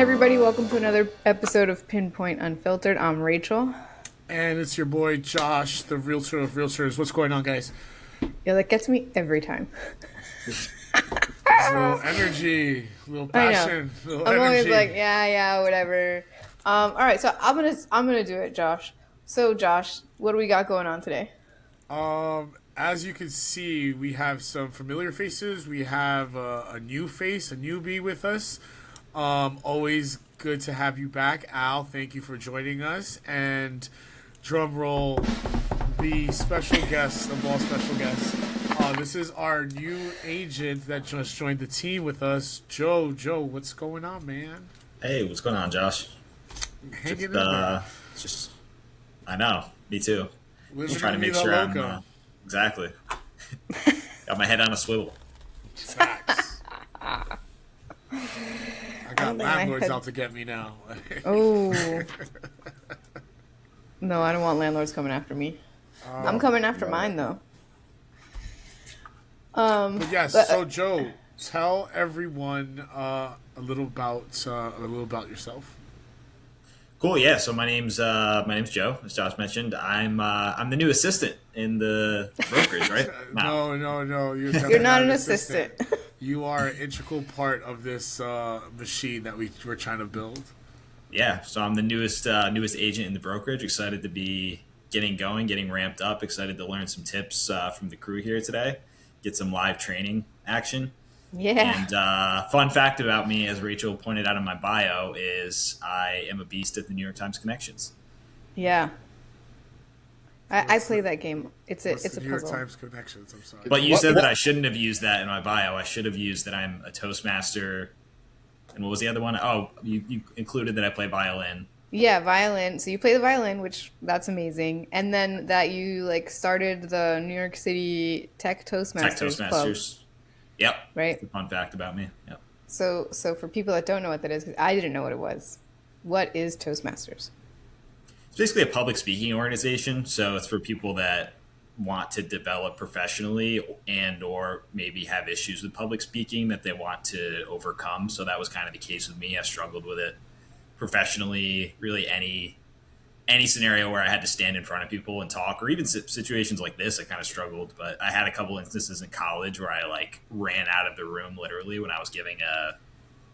everybody, welcome to another episode of Pinpoint Unfiltered. I'm Rachel. And it's your boy Josh, the realtor of realtors. What's going on, guys? Yeah, that gets me every time. It's a little energy, a little I know. passion, a little I'm always energy. like, yeah, whatever. All right, so I'm gonna do it, Josh. So, Josh, what do we got going on today? As you can see, we have some familiar faces. We have a new face, a newbie with us. Always good to have you back, Al. Thank you for joining us. And drum roll, the special guest of all special guests. This is our new agent that just joined the team with us, Joe. Joe, what's going on, man? Hey, what's going on, Josh? Hanging in there. I know, me too. Living Just trying to in make Vida sure Loca. exactly. Got my head on a swivel. Facts. I got landlords out to get me now. Oh. No, I don't want landlords coming after me. I'm coming after mine, though. But yes, so Joe, tell everyone a little about yourself. Cool, yeah. So my name's Joe, as Josh mentioned. I'm the new assistant in the brokerage, right? No. You're not an assistant. You are an integral part of this machine that we're trying to build. Yeah, so I'm the newest agent in the brokerage. Excited to be getting going, getting ramped up. Excited to learn some tips from the crew here today. Get some live training action. Yeah. And fun fact about me, as Rachel pointed out in my bio, is I am a beast at the New York Times Connections. Yeah. I play that game. It's a New York puzzle. Times Connections. I'm sorry. But you said that I shouldn't have used that in my bio. I should have used that I'm a Toastmaster. And what was the other one? Oh, you included that I play violin. Yeah, violin. So you play the violin, which that's amazing. And then that you started the New York City Tech Toastmasters Club. Yep. Right. That's a fun fact about me. Yep. So for people that don't know what that is, 'cause I didn't know what it was. What is Toastmasters? It's basically a public speaking organization. So it's for people that want to develop professionally and or maybe have issues with public speaking that they want to overcome. So that was kind of the case with me. I struggled with it professionally, really any scenario where I had to stand in front of people and talk, or even situations like this, I kind of struggled. But I had a couple instances in college where I ran out of the room literally when I was giving a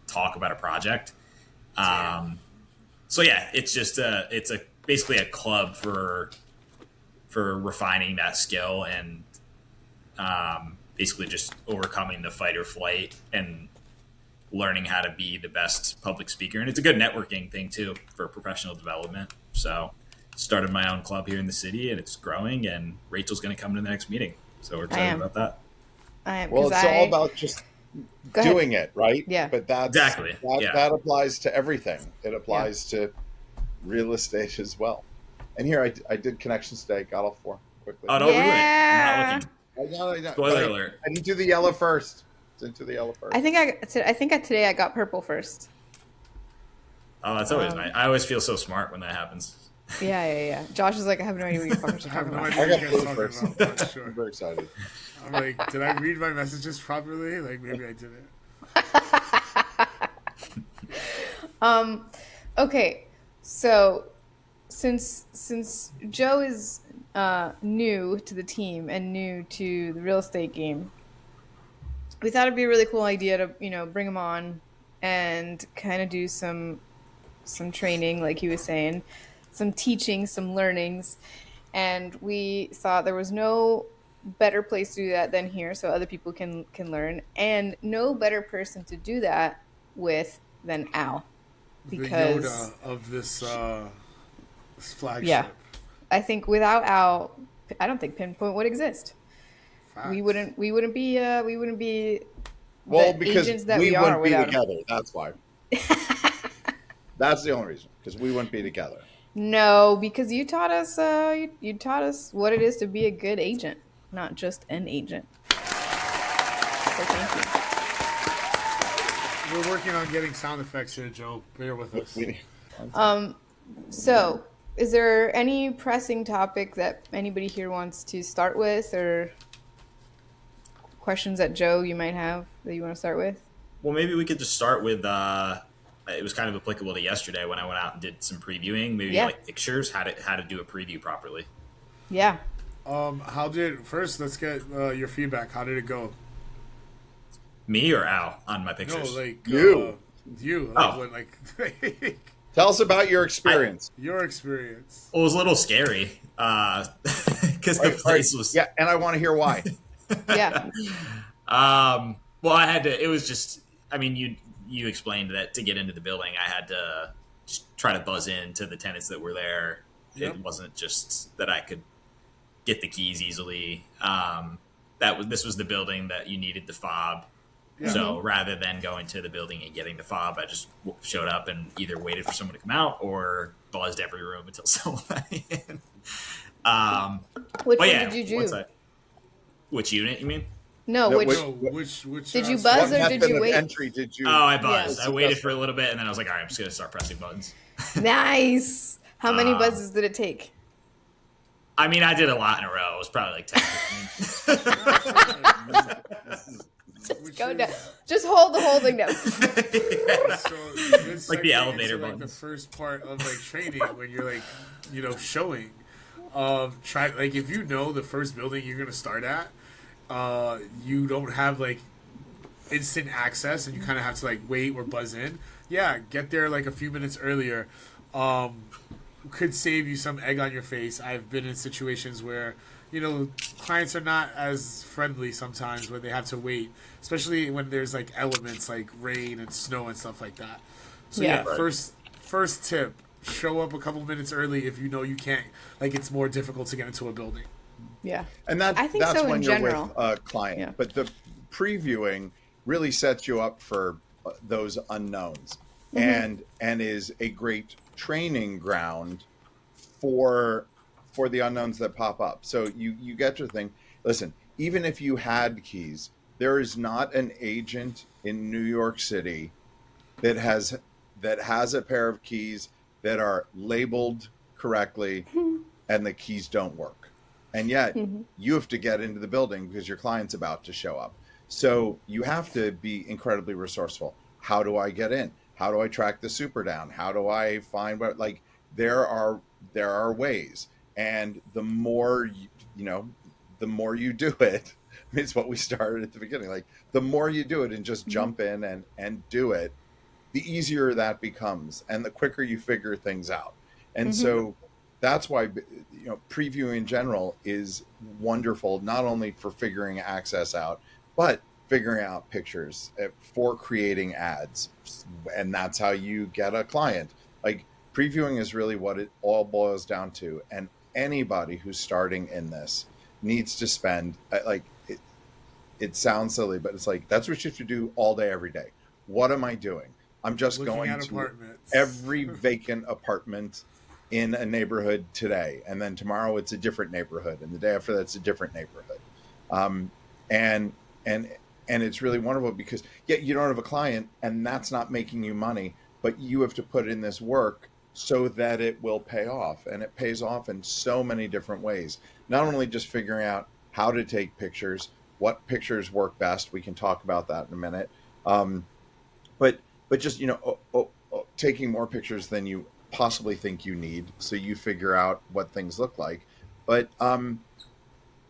talk about a project. So yeah, it's just basically a club for refining that skill and basically just overcoming the fight or flight and learning how to be the best public speaker. And it's a good networking thing too for professional development. So started my own club here in the city and it's growing, and Rachel's going to come to the next meeting. So we're excited about that. I am. Well, it's all about just doing it, right? Yeah. But Exactly. That applies to everything. It applies to real estate as well. And here I did connections today. Got all four quickly. Oh, don't Yeah. ruin it. I'm not looking. Spoiler alert. I didn't do the yellow first. Didn't do the yellow first. I think today I got purple first. Oh, that's always nice. I always feel so smart when that happens. Yeah. Josh is like, I have no idea what you're fucking I have talking no about. idea I what got you blue guys first. talking about. I'm sure. I'm very excited. I'm like, did I read my messages properly? Maybe I didn't. Okay, so since Joe is new to the team and new to the real estate game, we thought it'd be a really cool idea to bring him on and kind of do some training, like he was saying, some teaching, some learnings, and we thought there was no better place to do that than here, so other people can learn, and no better person to do that with than Al, because the Yoda of this flagship. yeah, I think without Al, I don't think Pinpoint would exist. Facts. We wouldn't be Well, the because agents that we are wouldn't be without him. together. That's why. That's the only reason. Because we wouldn't be together. No, because you taught us what it is to be a good agent, not just an agent. So thank you. We're working on getting sound effects here, Joe. Bear with us. So, is there any pressing topic that anybody here wants to start with, or questions that Joe you might have that you want to start with? Well, maybe we could just start with it was kind of applicable to yesterday when I went out and did some previewing, maybe Yeah. like pictures, how to do a preview properly. Yeah. Let's get your feedback. How did it go? Me or Al on my No, pictures? like You. you. Oh. Tell us about your experience. Your experience. It was a little scary because the place was. Yeah, and I want to hear why. Yeah. Well, I had to. It was just. I mean, you explained that to get into the building, I had to just try to buzz in to the tenants that were there. Yep. It wasn't just that I could get the keys easily. This was the building that you needed the fob. Yeah. So rather than going to the building and getting the fob, I just showed up and either waited for someone to come out or buzzed every room until someone let me in. Which one did you do? Which unit, you mean? No, No, which Which did you side? buzz What or did method you of wait? entry did you? Oh, I buzzed. Yeah. I waited for a little bit and then I was like, all right, I'm just going to start pressing buttons. Nice. How many buzzes did it take? I mean, I did a lot in a row. It was probably like 10, 15. Go down. Just hold the whole thing down. So, good Like the segue elevator into, buttons. the first part of like training when you're like, showing. Try like if you know the first building you're gonna start at, you don't have like instant access and you kind of have to like wait or buzz in. Yeah, get there like a few minutes earlier. Could save you some egg on your face. I've been in situations where clients are not as friendly sometimes when they have to wait, especially when there's like elements like rain and snow and stuff like that. So Yeah. yeah, first tip: show up a couple minutes early if you know you can't. Like it's more difficult to get into a building. Yeah. And I think that's so in when you're general. with a client. Yeah. But the previewing really sets you up for those unknowns, Mm-hmm. and is a great training ground for the unknowns that pop up. So you get to think, listen, even if you had keys, there is not an agent in New York City that has a pair of keys that are labeled correctly and the keys don't work. And yet you have to get into the building because your client's about to show up. So you have to be incredibly resourceful. How do I get in? How do I track the super down? How do I find what, like, there are ways. And the more the more you do it, it's what we started at the beginning. Like the more you do it and just jump in and do it, the easier that becomes and the quicker you figure things out. And so that's why preview in general is wonderful, not only for figuring access out, but figuring out pictures for creating ads. And that's how you get a client. Like previewing is really what it all boils down to. And anybody who's starting in this needs to spend it sounds silly, but it's like, that's what you have to do all day, every day. What am I doing? I'm just Looking going at to apartments. every vacant apartment in a neighborhood today. And then tomorrow it's a different neighborhood. And the day after that's a different neighborhood. And it's really wonderful because you don't have a client and that's not making you money, but you have to put in this work so that it will pay off. And it pays off in so many different ways. Not only just figuring out how to take pictures, what pictures work best. We can talk about that in a minute. But just, taking more pictures than you possibly think you need. So you figure out what things look like, but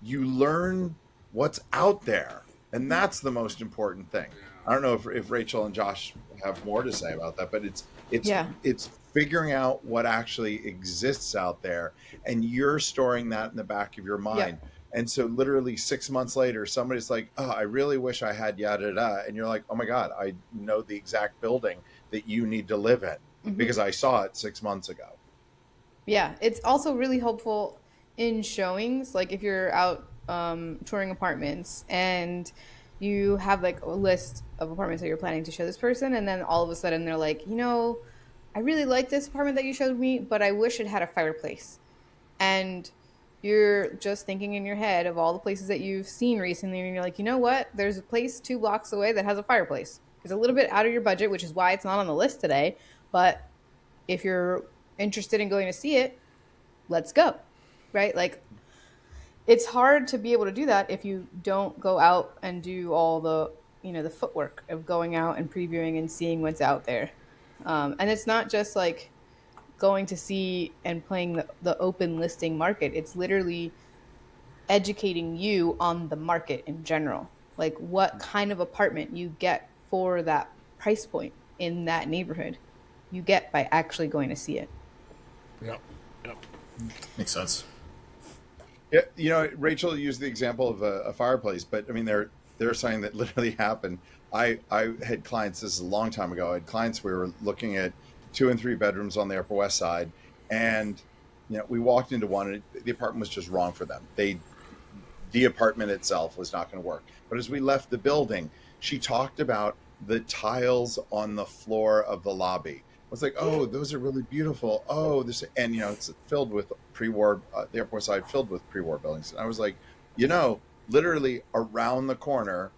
you learn what's out there. And that's the most important thing. I don't know if Rachel and Josh have more to say about that, but it's figuring out what actually exists out there, and you're storing that in the back of your mind. Yeah. And so literally 6 months later, somebody's like, oh, I really wish I had yada da. And you're like, oh my God, I know the exact building that you need to live in because I saw it 6 months ago. Yeah. It's also really helpful in showings. Like if you're out touring apartments and you have like a list of apartments that you're planning to show this person, and then all of a sudden they're like, I really like this apartment that you showed me, but I wish it had a fireplace. And you're just thinking in your head of all the places that you've seen recently, and you're like, you know what? There's a place 2 blocks away that has a fireplace. It's a little bit out of your budget, which is why it's not on the list today. But if you're interested in going to see it, let's go, right? Like, it's hard to be able to do that if you don't go out and do all the, the footwork of going out and previewing and seeing what's out there. And it's not just like going to see and playing the open listing market. It's literally educating you on the market in general, like what kind of apartment you get for that price point in that neighborhood, you get by actually going to see it. Yep. Yep. Makes sense. Yeah, you know, Rachel used the example of a fireplace, but I mean, they're saying that literally happened. I had clients, this is a long time ago. I had clients, we were looking at 2 and 3 bedrooms on the Upper West Side, and we walked into one, and the apartment was just wrong for them. The apartment itself was not going to work. But as we left the building, she talked about the tiles on the floor of the lobby. I was like, oh, those are really beautiful. Oh, this, and it's filled with pre-war, the Upper West Side filled with pre-war buildings. And I was like, literally around the corner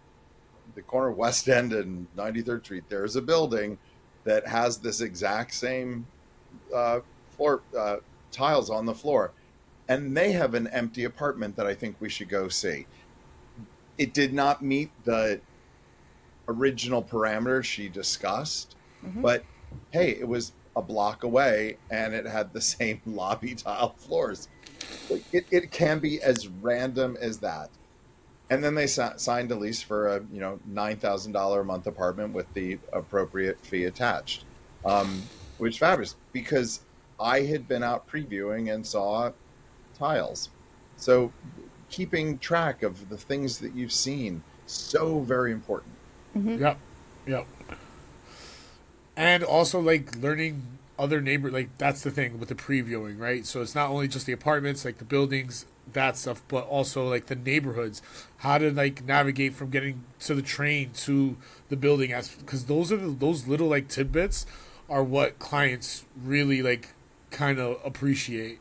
of West End and 93rd Street, there's a building that has this exact same floor tiles on the floor. And they have an empty apartment that I think we should go see. It did not meet the original parameters she discussed, but hey, it was a block away and it had the same lobby tile floors. It can be as random as that. And then they signed a lease for a $9,000 a month apartment with the appropriate fee attached, which is fabulous because I had been out previewing and saw tiles. So keeping track of the things that you've seen, so very important. Yep. Yep. And also like learning other neighbor, like that's the thing with the previewing, right? So it's not only just the apartments, like the buildings, that stuff, but also like the neighborhoods, how to like navigate from getting to the train to the building, as because those little like tidbits are what clients really like kind of appreciate,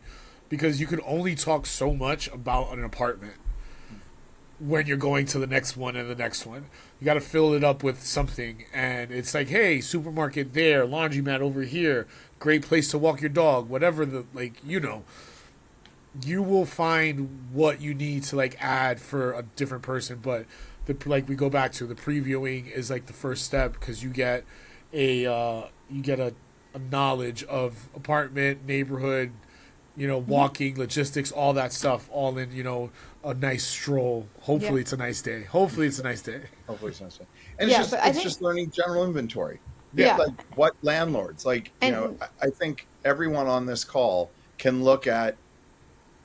because you can only talk so much about an apartment when you're going to the next one and the next one. You got to fill it up with something, and it's like, hey, supermarket there, laundromat over here, great place to walk your dog, whatever the you will find what you need to like add for a different person. But we go back to the previewing is like the first step, because you get a knowledge of apartment, neighborhood, walking, logistics, all that stuff, all in, a nice stroll. Hopefully it's a nice day. Hopefully it's a nice day. And it's just learning general inventory. Yeah. Like what landlords, I think everyone on this call can look at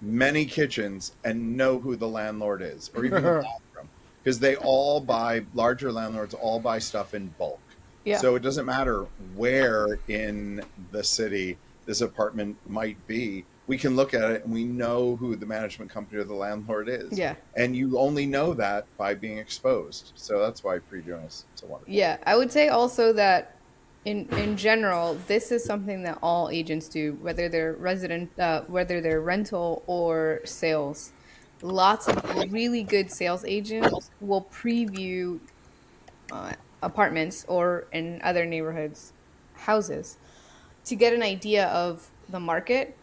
many kitchens and know who the landlord is, or even the bathroom, because larger landlords all buy stuff in bulk. Yeah. So it doesn't matter where in the city this apartment might be. We can look at it and we know who the management company or the landlord is. Yeah. And you only know that by being exposed. So that's why previewing is so wonderful. Yeah. I would say also that in general, this is something that all agents do, whether they're whether they're rental or sales. Lots of really good sales agents will preview apartments or in other neighborhoods, houses, to get an idea of the market,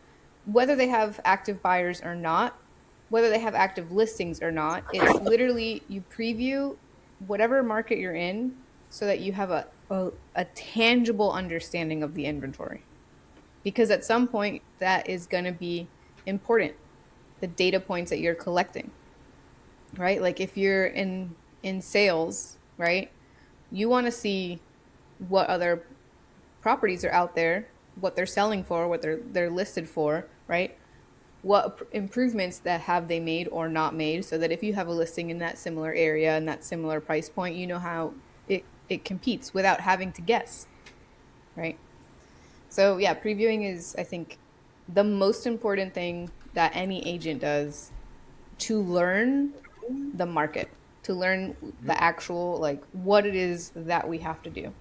whether they have active buyers or not, whether they have active listings or not. It's literally you preview whatever market you're in so that you have a tangible understanding of the inventory. Because at some point that is going to be important, the data points that you're collecting, right? Like if you're in sales, right, you want to see what other properties are out there, what they're selling for, what they're listed for, right? What improvements that have they made or not made, so that if you have a listing in that similar area and that similar price point, you know how it competes without having to guess, right? So yeah, previewing is, I think, the most important thing that any agent does to learn the market, to learn the actual, like, what it is that we have to do.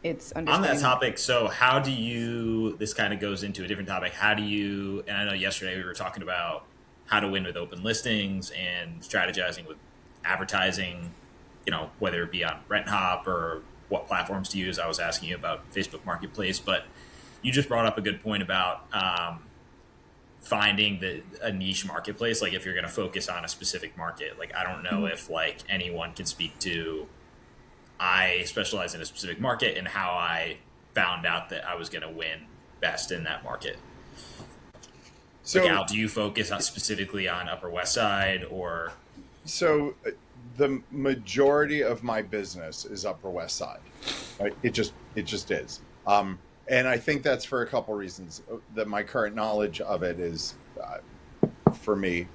It's on that topic. So how do you, this kind of goes into a different topic. How do you, and I know yesterday we were talking about how to win with open listings and strategizing with advertising, whether it be on RentHop or what platforms to use. I was asking you about Facebook Marketplace, but you just brought up a good point about finding a niche marketplace. Like if you're going to focus on a specific market, like I don't know if like anyone can speak to, I specialize in a specific market and how I found out that I was going to win best in that market? So, Like, Al, do you focus on specifically on Upper West Side or? so the majority of my business is Upper West Side. Right? It just is. And I think that's for a couple reasons. That my current knowledge of it is, for me,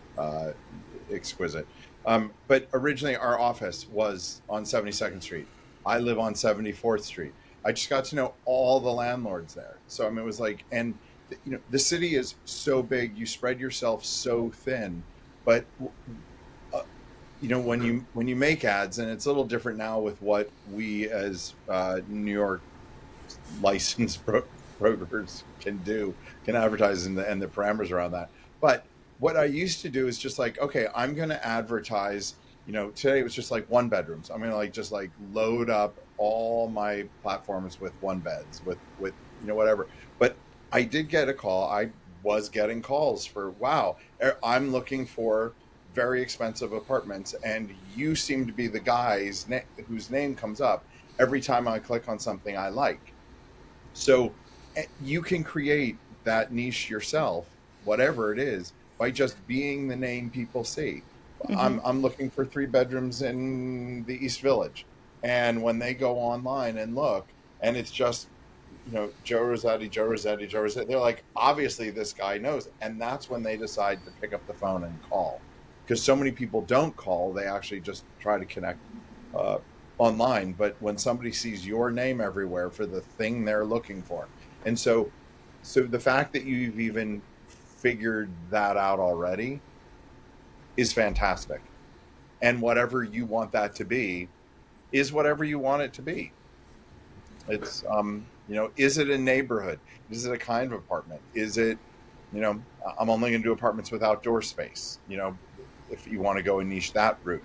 exquisite. But originally, our office was on 72nd Street. I live on 74th Street. I just got to know all the landlords there. So I mean, it was like, and the city is so big. You spread yourself so thin, but when you make ads, and it's a little different now with what we as New York licensed brokers can advertise and the parameters around that. But what I used to do is just like, okay, I'm going to advertise. Today it was just like one bedrooms. I'm going to just load up all my platforms with one beds with whatever. But I did get a call. I was getting calls for, wow, I'm looking for very expensive apartments, and you seem to be the guy whose name comes up every time I click on something I like. So you can create that niche yourself, whatever it is, by just being the name people see. Mm-hmm. I'm looking for 3 bedrooms in the East Village, and when they go online and look, and it's just Joe Rossetti, they're like, obviously this guy knows, and that's when they decide to pick up the phone and call. Because so many people don't call, they actually just try to connect online. But when somebody sees your name everywhere for the thing they're looking for, and so the fact that you've even figured that out already is fantastic. And whatever you want that to be is whatever you want it to be. It's is it a neighborhood? Is it a kind of apartment? Is it, I'm only going to do apartments with outdoor space. If you want to go and niche that route,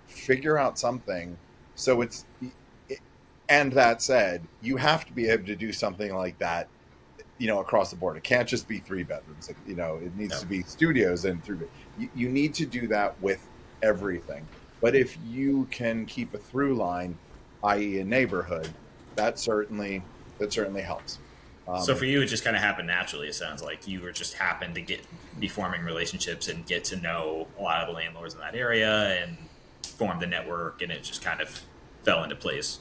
figure out something. So and that said, you have to be able to do something like that, across the board. It can't just be 3 bedrooms. It needs to be studios and 3. You need to do that with everything. But if you can keep a through line, i.e. a neighborhood, that certainly helps. So for you, it just kind of happened naturally. It sounds like you were just happened to be forming relationships and get to know a lot of the landlords in that area and form the network, and it just kind of fell into place.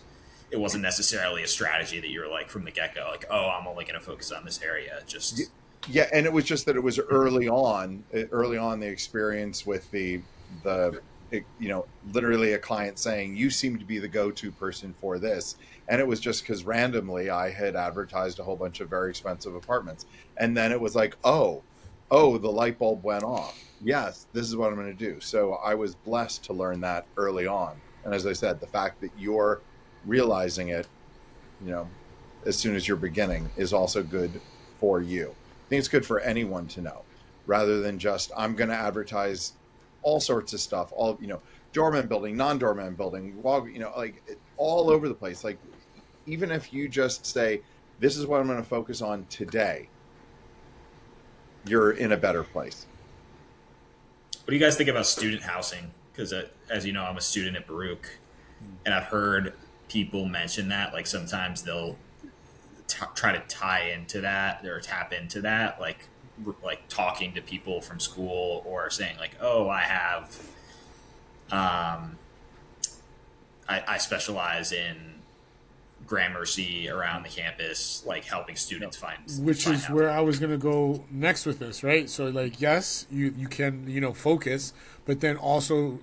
It wasn't necessarily a strategy that you were like from the get-go, like, oh, I'm only going to focus on this area. Yeah, and it was just that it was early on the experience with the literally a client saying, you seem to be the go-to person for this. And it was just because randomly I had advertised a whole bunch of very expensive apartments. And then it was like, oh, the light bulb went off. Yes, this is what I'm going to do. So I was blessed to learn that early on. And as I said, the fact that you're realizing it, as soon as you're beginning is also good for you. I think it's good for anyone to know, rather than just, I'm going to advertise all sorts of stuff, all, doorman building, non-doorman building, all over the place. Like, even if you just say, this is what I'm going to focus on today, you're in a better place. What do you guys think about student housing? Because as you know, I'm a student at Baruch, and I've heard people mention that, like, sometimes they'll try to tie into that or tap into that, like talking to people from school, or saying like, oh, I have, I specialize in Gramercy around the campus, like helping students find is where I was going to go next with this, right? So like, yes, you can, focus, but then also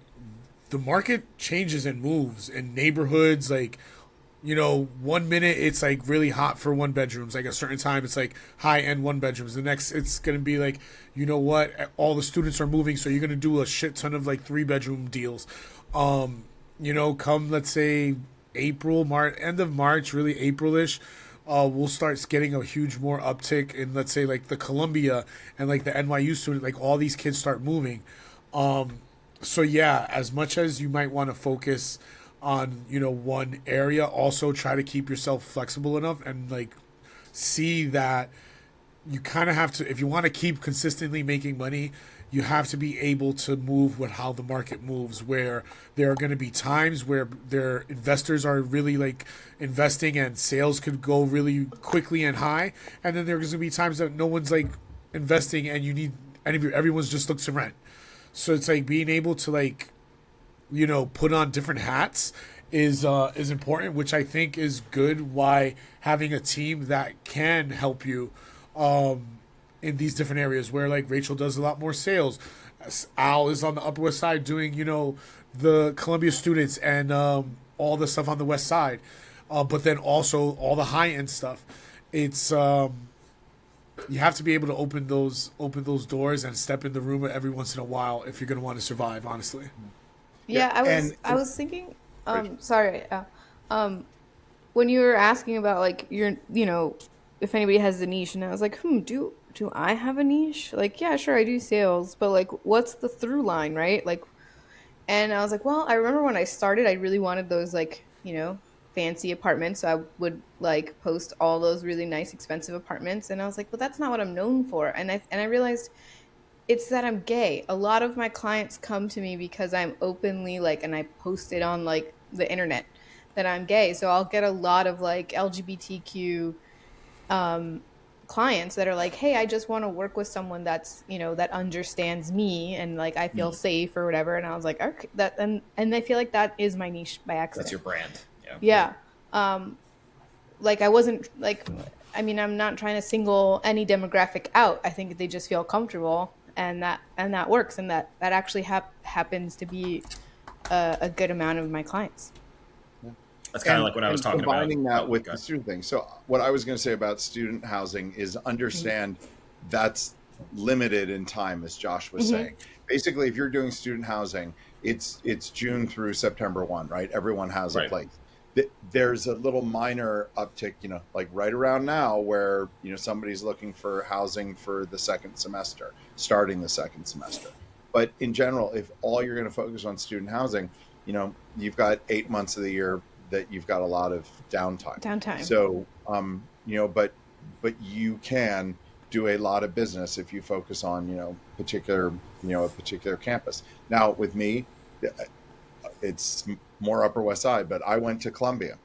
the market changes and moves, and neighborhoods, like, 1 minute it's like really hot for 1 bedrooms. Like a certain time it's like high end 1 bedrooms. The next it's going to be like, all the students are moving, so you're going to do a shit ton of like 3 bedroom deals. Come, let's say April, March, end of March, really April-ish, we'll start getting a huge more uptick in, let's say, like the Columbia and like the NYU student, like all these kids start moving. So yeah, as much as you might want to focus on, one area, also try to keep yourself flexible enough and like see that you kind of have to, if you want to keep consistently making money, you have to be able to move with how the market moves, where there are going to be times where their investors are really like investing and sales could go really quickly and high. And then there's going to be times that no one's like investing and you need, everyone's just looks to rent. So it's like being able to like, put on different hats is important, which I think is good. Why having a team that can help you in these different areas, where like Rachel does a lot more sales, Al is on the Upper West Side doing the Columbia students and all the stuff on the West Side, but then also all the high end stuff. It's you have to be able to open those doors and step in the room every once in a while if you're going to want to survive. Honestly. Yeah, I was thinking. Sorry. When you were asking about like if anybody has a niche, and I was like, do I have a niche? Like, yeah, sure, I do sales, but like, what's the through line, right? Like, and I was like, well, I remember when I started, I really wanted those like, fancy apartments. So I would like post all those really nice, expensive apartments, and I was like, well, that's not what I'm known for. And I realized it's that I'm gay. A lot of my clients come to me because I'm openly like, and I post it on like the internet that I'm gay. So I'll get a lot of like LGBTQ clients that are like, hey, I just want to work with someone that's that understands me and like I feel safe or whatever. And I was like, okay, that and I feel like that is my niche by accident. That's your brand. Yeah. Like I wasn't like, I mean, I'm not trying to single any demographic out. I think they just feel comfortable, and that works, and that actually happens to be a good amount of my clients. That's kind of like what I was talking about. Combining that with the student thing. So what I was going to say about student housing is understand that's limited in time, as Josh was saying. Basically, if you're doing student housing, it's June through September 1, right? Everyone has a place. There's a little minor uptick, like right around now where, somebody's looking for housing for the second semester, starting the second semester. But in general, if all you're going to focus on student housing, you've got 8 months of the year that you've got a lot of downtime. So, but you can do a lot of business if you focus on, a particular campus. Now with me, it's more Upper West Side, but I went to Columbia.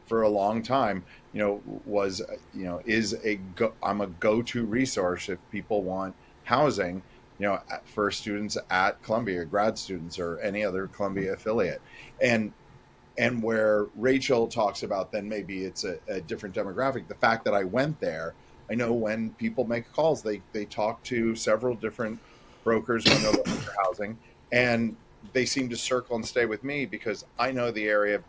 For a long time, I'm a go-to resource if people want housing, for students at Columbia, grad students or any other Columbia affiliate. And where Rachel talks about then maybe it's a different demographic. The fact that I went there, I know when people make calls, they talk to several different brokers when they're looking for housing, and they seem to circle and stay with me because I know the area,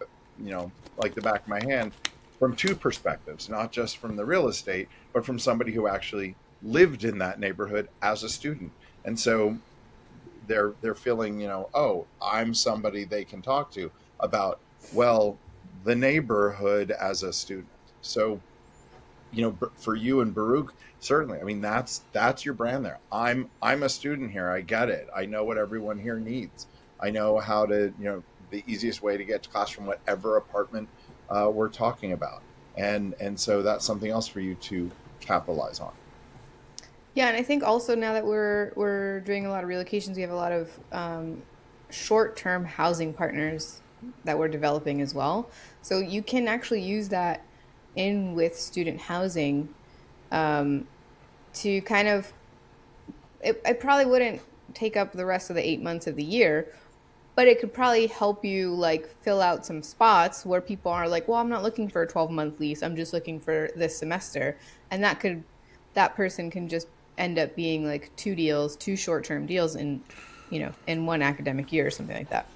like the back of my hand from two perspectives, not just from the real estate, but from somebody who actually lived in that neighborhood as a student. And so they're feeling, oh, I'm somebody they can talk to about, well, the neighborhood as a student. So, for you and Baruch, certainly, I mean, that's your brand there. I'm a student here. I get it. I know what everyone here needs. I know how to, the easiest way to get to class from whatever apartment we're talking about. And so that's something else for you to capitalize on. Yeah, and I think also now that we're doing a lot of relocations, we have a lot of short-term housing partners that we're developing as well. So you can actually use that in with student housing to kind of, it probably wouldn't take up the rest of the 8 months of the year, but it could probably help you like fill out some spots where people are like, well, I'm not looking for a 12-month lease. I'm just looking for this semester. And that person can just end up being like two short-term deals in one academic year or something like that.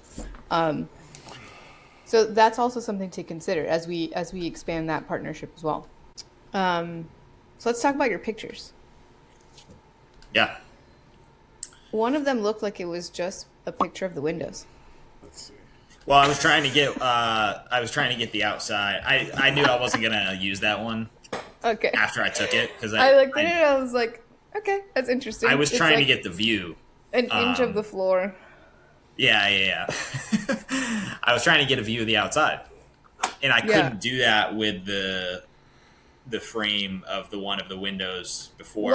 So that's also something to consider as we expand that partnership as well. So let's talk about your pictures. Yeah. One of them looked like it was just a picture of the windows. Let's see. Well, I was trying to get the outside. I knew I wasn't gonna use that one. Okay. After I took it, because I looked at it and I was like, okay, that's interesting. I was trying to get the view. An inch of the floor. Yeah. I was trying to get a view of the outside, and I couldn't do that with the frame of one of the windows before.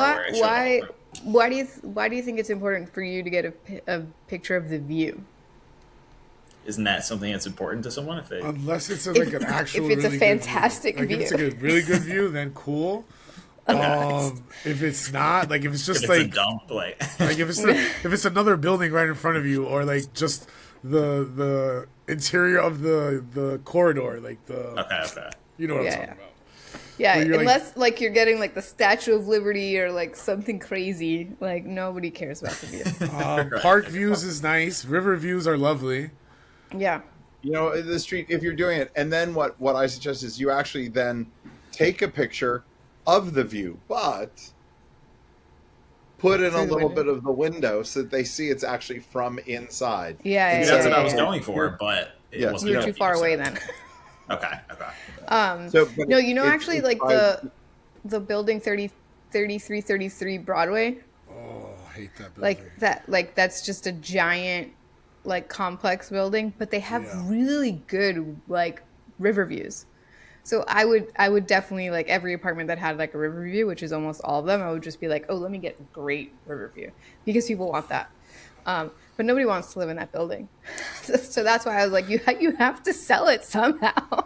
Why do you think it's important for you to get a picture of the view? Isn't that something that's important to someone if they? Unless it's like an actual If it's really a fantastic good view. Like, view. if it's a really good view, then cool. If it's not, like if it's just If like it's a dump, like if it's another building right in front of you, or like just the interior of the corridor, like the okay. you know what Yeah, I'm talking yeah. about. Yeah, Where you're unless like you're getting like the Statue of Liberty or like something crazy, like nobody cares about the view. Park views is nice. River views are lovely. Yeah. You know, the street, if you're doing it, and then what I suggest is you actually then take a picture of the view, but put in a Through the little window. bit of the window so that they see it's actually from inside. Yeah, Maybe yeah, that's yeah, what I yeah, was yeah. going for, but it Yeah. wasn't You're gonna too be, far so- away then. Okay. So, but No, you know, it's actually, like inside- the building 3333 Broadway, Oh, I hate that building. like that's just a giant, like complex building, but they have Yeah. really good like river views. So I would definitely like every apartment that had like a river view, which is almost all of them. I would just be like, oh, let me get a great river view because people want that. But nobody wants to live in that building, so that's why I was like, you have to sell it somehow.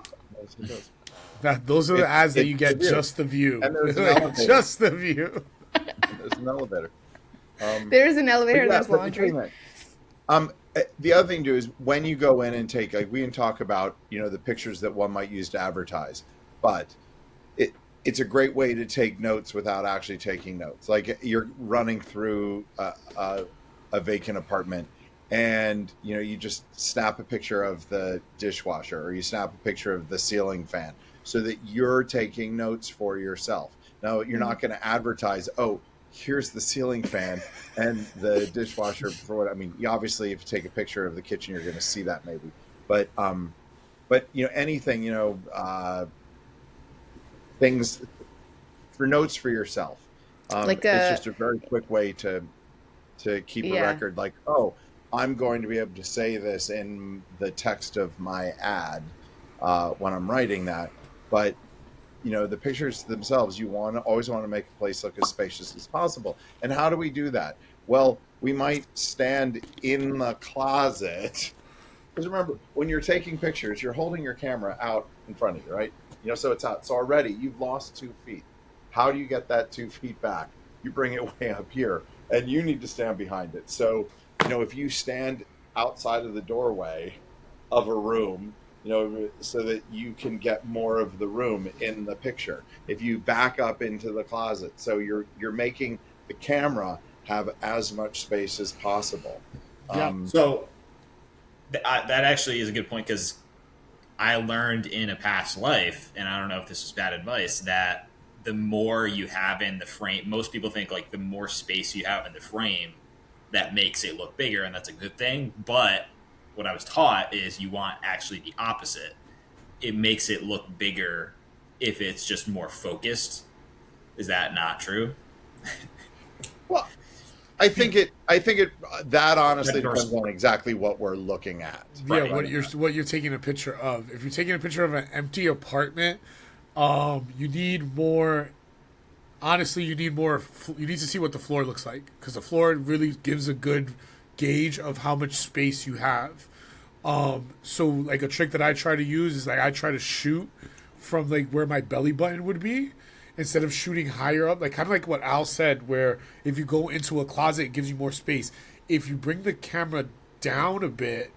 Those are the ads that It's you get the view. just the view. And there's an Like, elevator. just the view. There's an elevator. There's an elevator. But yeah, There's but laundry. between that, the other thing to do is when you go in and take, like we can talk about, the pictures that one might use to advertise, but it's a great way to take notes without actually taking notes. Like you're running through a vacant apartment and, you just snap a picture of the dishwasher or you snap a picture of the ceiling fan so that you're taking notes for yourself. Now, you're not going to advertise, oh, here's the ceiling fan and the dishwasher for what I mean. Obviously, if you take a picture of the kitchen, you're going to see that maybe. But anything, things for notes for yourself. Like it's just a very quick way to keep a Yeah. record. Like, oh, I'm going to be able to say this in the text of my ad when I'm writing that, but the pictures themselves, you always want to make a place look as spacious as possible. And how do we do that? Well, we might stand in the closet. Because remember, when you're taking pictures, you're holding your camera out in front of you, right? So it's out. So already you've lost 2 feet. How do you get that 2 feet back? You bring it way up here, and you need to stand behind it. So, if you stand outside of the doorway of a room, so that you can get more of the room in the picture. If you back up into the closet, so you're making the camera have as much space as possible. Yeah. So that actually is a good point because I learned in a past life, and I don't know if this is bad advice, that the more you have in the frame, most people think like the more space you have in the frame, that makes it look bigger, and that's a good thing. But what I was taught is you want actually the opposite. It makes it look bigger if it's just more focused. Is that not true? Well, I think it. That honestly depends on exactly what we're looking at. Yeah, Right. what you're taking a picture of. If you're taking a picture of an empty apartment, you need more. Honestly, you need more. You need to see what the floor looks like because the floor really gives a good gauge of how much space you have. So like a trick that I try to use is like I try to shoot from like where my belly button would be instead of shooting higher up, like kind of like what Al said, where if you go into a closet, it gives you more space. If you bring the camera down a bit,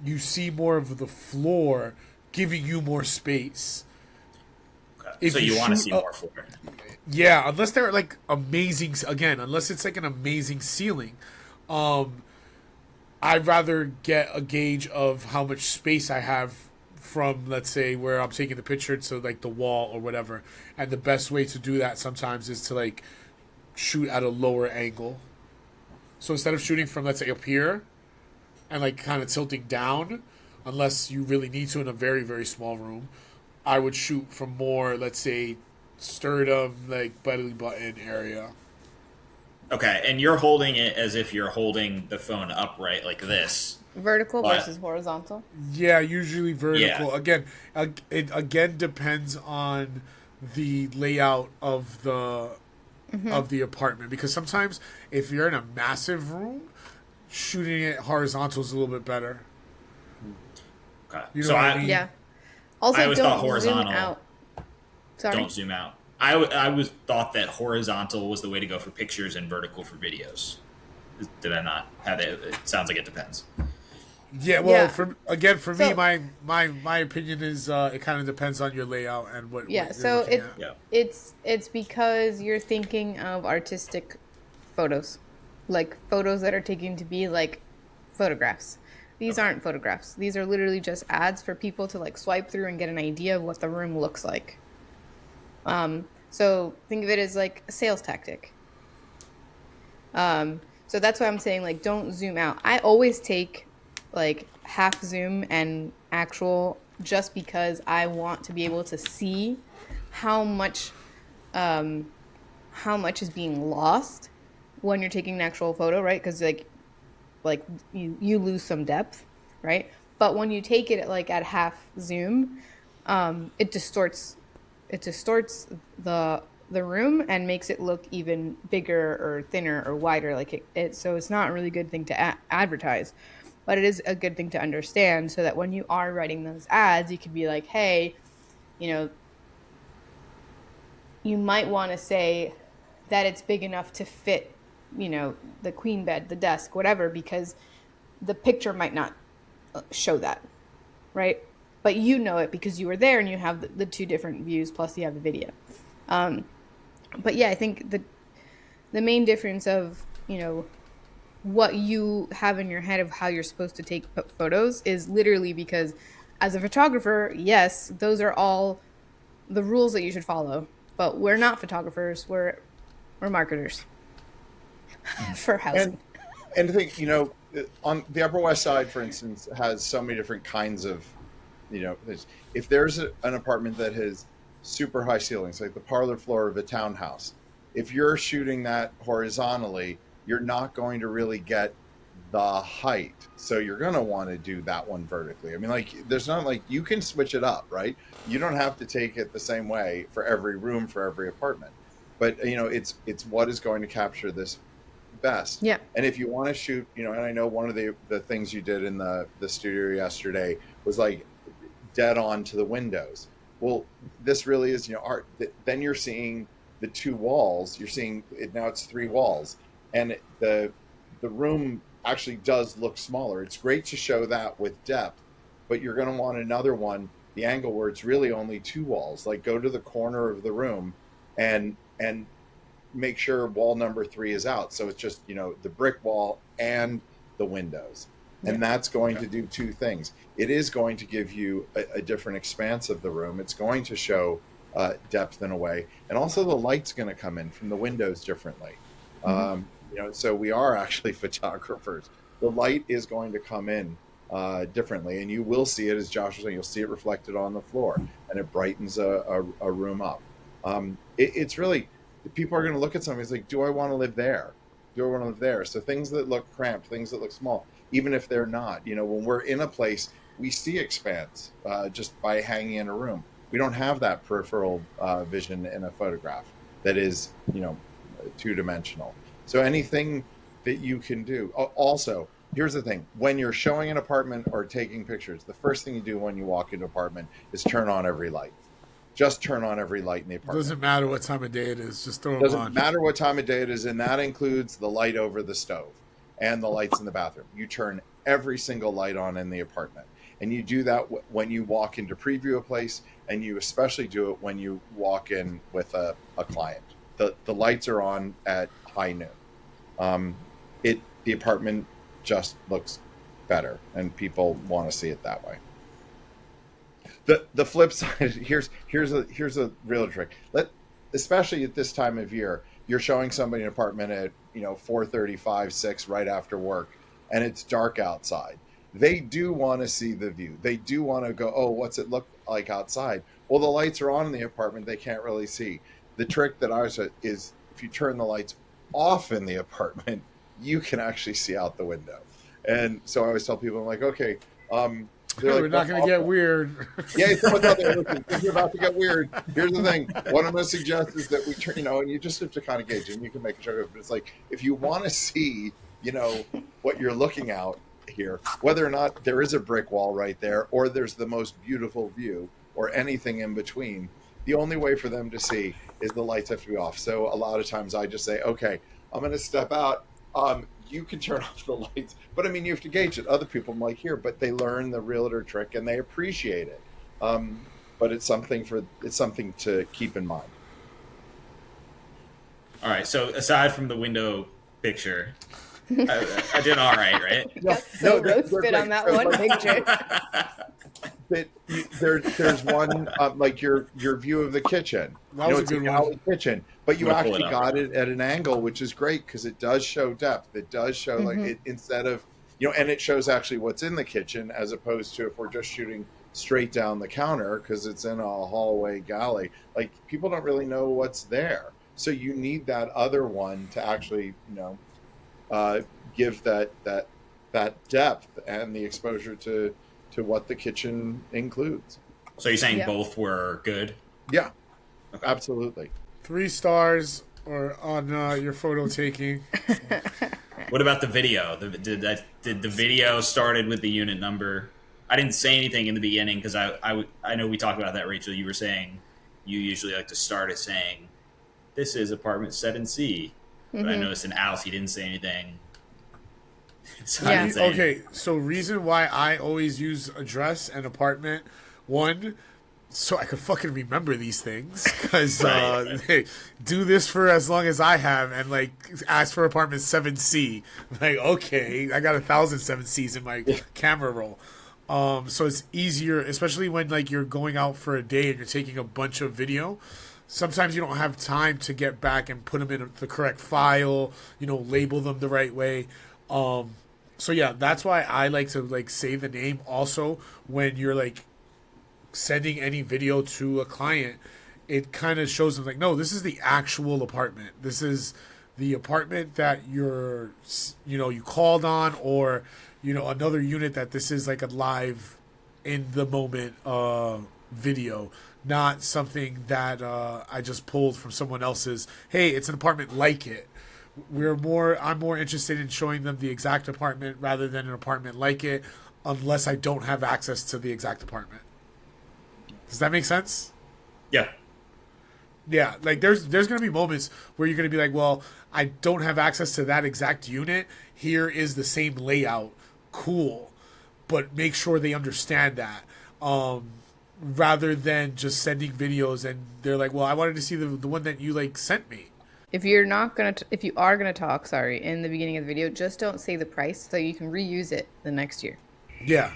you see more of the floor, giving you more space. Okay. So you want to see more floor. Yeah, unless they're like amazing. Again, unless it's like an amazing ceiling, I'd rather get a gauge of how much space I have from, let's say, where I'm taking the picture to like the wall or whatever. And the best way to do that sometimes is to like shoot at a lower angle. So instead of shooting from, let's say, up here and like kind of tilting down, unless you really need to in a very, very small room, I would shoot from more, let's say, sternum, like belly button area. Okay, and you're holding it as if you're holding the phone upright like this. Vertical But- versus horizontal. Yeah, usually vertical. Yeah. Again, it again depends on the layout of the of the apartment, because sometimes if you're in a massive room, shooting it horizontal is a little bit better. Okay. You know what I mean? Yeah. Also, I always don't thought horizontal. zoom out. Sorry. Don't zoom out. I was thought that horizontal was the way to go for pictures and vertical for videos. Did I not have it? It sounds like it depends. Yeah, well, Yeah. for So- me, my opinion is it kind of depends on your layout and what. Yeah, what you're so looking it, at. Yeah. it's because you're thinking of artistic photos, like photos that are taken to be like photographs. These aren't photographs. These are literally just ads for people to like swipe through and get an idea of what the room looks like. So think of it as like a sales tactic. So that's why I'm saying like don't zoom out. I always take like half zoom and actual just because I want to be able to see how much is being lost when you're taking an actual photo, right? Because like you lose some depth, right? But when you take it at half zoom, it distorts the room and makes it look even bigger or thinner or wider. So it's not a really good thing to advertise, but it is a good thing to understand so that when you are writing those ads, you could be like, hey, you might want to say that it's big enough to fit, the queen bed, the desk, whatever, because the picture might not show that, right? But you know it because you were there and you have the two different views, plus you have the video. But yeah, I think the main difference of, what you have in your head of how you're supposed to take photos is literally because as a photographer, yes, those are all the rules that you should follow. But we're not photographers. We're marketers for housing. And I think, on the Upper West Side, for instance, has so many different kinds of, if there's an apartment that has super high ceilings, like the parlor floor of a townhouse, if you're shooting that horizontally, you're not going to really get the height. So you're going to want to do that one vertically. I mean, there's not you can switch it up, right? You don't have to take it the same way for every room, for every apartment. But, it's what is going to capture this best. Yeah. And if you want to shoot, and I know one of the things you did in the studio yesterday was dead on to the windows. Well, this really is, art. Then you're seeing the two walls. You're seeing it now. It's three walls, and the room actually does look smaller. It's great to show that with depth, but you're going to want another one, the angle where it's really only two walls. Go to the corner of the room, and make sure wall number 3 is out. So it's just the brick wall and the windows. And that's going to do two things. It is going to give you a different expanse of the room. It's going to show depth in a way. And also the light's going to come in from the windows differently. So we are actually photographers. The light is going to come in differently. And you will see it, as Josh was saying, you'll see it reflected on the floor. And it brightens a room up. It's really, people are going to look at something. It's like, do I want to live there? Do I want to live there? So things that look cramped, things that look small, even if they're not, when we're in a place, we see expanse just by hanging in a room. We don't have that peripheral vision in a photograph that is, two-dimensional. So anything that you can do. Also, here's the thing. When you're showing an apartment or taking pictures, the first thing you do when you walk into an apartment is turn on every light. Just turn on every light in the apartment. Doesn't matter what time of day it is. Just throw them Doesn't on. matter what time of day it is, and that includes the light over the stove and the lights in the bathroom. You turn every single light on in the apartment. And you do that when you walk in to preview a place, and you especially do it when you walk in with a client. The lights are on at high noon. The apartment just looks better, and people want to see it that way. The flip side, here's a real trick. Especially at this time of year, you're showing somebody an apartment at 4:35, 6 right after work, and it's dark outside. They do want to see the view. They do want to go, oh, what's it look like outside? Well, the lights are on in the apartment. They can't really see. The trick that I was is if you turn the lights off in the apartment, you can actually see out the window. And so I always tell people, I'm like, okay, They're like, we're not going to get weird. Yeah, someone's out there. Listen, things are about to get weird. Here's the thing. What I'm going to suggest is that we turn, and you just have to kind of gauge it. And you can make a joke, but it's like, if you want to see, what you're looking out here, whether or not there is a brick wall right there, or there's the most beautiful view, or anything in between, the only way for them to see is the lights have to be off. So a lot of times I just say, okay, I'm going to step out. You can turn off the lights, but I mean, you have to gauge it. Other people might hear, but they learn the realtor trick and they appreciate it. But it's something to keep in mind. All right. So aside from the window picture, I did all right? So roasted on that one picture. But there's one like your view of the kitchen. That was a good one. Kitchen, but you actually got it at an angle, which is great because it does show depth. It does show like it, instead of and it shows actually what's in the kitchen as opposed to if we're just shooting straight down the counter because it's in a hallway galley. Like people don't really know what's there, so you need that other one to actually give that depth and the exposure to what the kitchen includes. So you're saying both were good? Yeah, okay. Absolutely. 3 stars or on your photo taking. What about the video? Did the video started with the unit number? I didn't say anything in the beginning because I know we talked about that, Rachel. You were saying you usually like to start it saying, this is apartment 7C. But I noticed in Al's, he didn't say anything. So okay, so reason why I always use address and apartment, one, so I could fucking remember these things because hey, do this for as long as I have and like ask for apartment 7C. Like, okay, I got 1,000 7Cs in my camera roll. So it's easier, especially when like you're going out for a day and you're taking a bunch of video. Sometimes you don't have time to get back and put them in the correct file, label them the right way. So yeah, that's why I like to like say the name also when you're like sending any video to a client. It kind of shows them like, no, this is the actual apartment. This is the apartment that you called on, or another unit that this is like a live in the moment video, not something that I just pulled from someone else's. Hey, it's an apartment like it. I'm more interested in showing them the exact apartment rather than an apartment like it, unless I don't have access to the exact apartment. Does that make sense? Yeah. Yeah, like there's going to be moments where you're going to be like, well, I don't have access to that exact unit. Here is the same layout. Cool. But make sure they understand that. Rather than just sending videos and they're like, well, I wanted to see the one that you like sent me. If you are gonna talk, in the beginning of the video, just don't say the price so you can reuse it the next year. Yeah.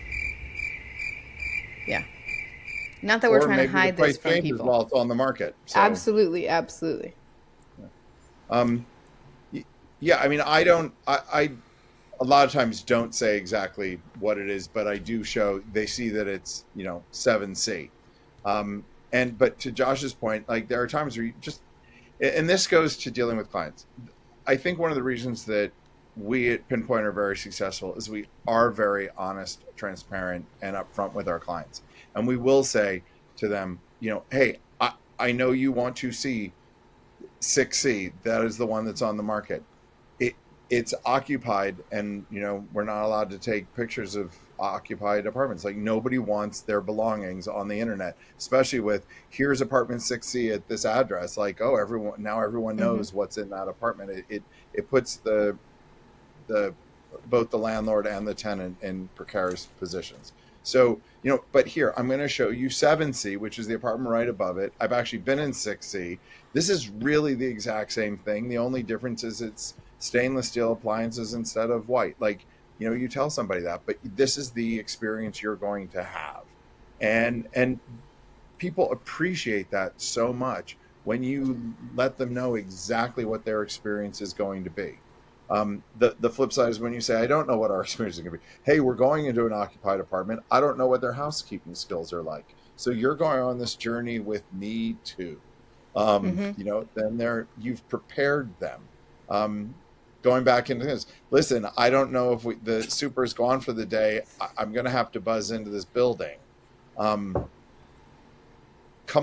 Yeah. Not that we're trying to hide this from people. While it's on the market. So. Absolutely. Yeah, I mean, I a lot of times don't say exactly what it is, but I do show, they see that it's, 7C. But to Josh's point, like there are times where you just, and this goes to dealing with clients. I think one of the reasons that we at Pinpoint are very successful is we are very honest, transparent, and upfront with our clients. And we will say to them, hey, I know you want to see 6C. That is the one that's on the market. It's occupied, and we're not allowed to take pictures of occupied apartments. Like nobody wants their belongings on the internet, especially with here's apartment 6C at this address. Like, oh, everyone knows what's in that apartment. It puts both the landlord and the tenant in precarious positions. So, but here I'm going to show you 7C, which is the apartment right above it. I've actually been in 6C. This is really the exact same thing. The only difference is it's stainless steel appliances instead of white. Like, you tell somebody that, but this is the experience you're going to have. And people appreciate that so much when you let them know exactly what their experience is going to be. The flip side is when you say, I don't know what our experience is going to be. Hey, we're going into an occupied apartment. I don't know what their housekeeping skills are like. So you're going on this journey with me too. Then you've prepared them. going back into this. Listen, I don't know if the super's gone for the day. I'm going to have to buzz into this building. Come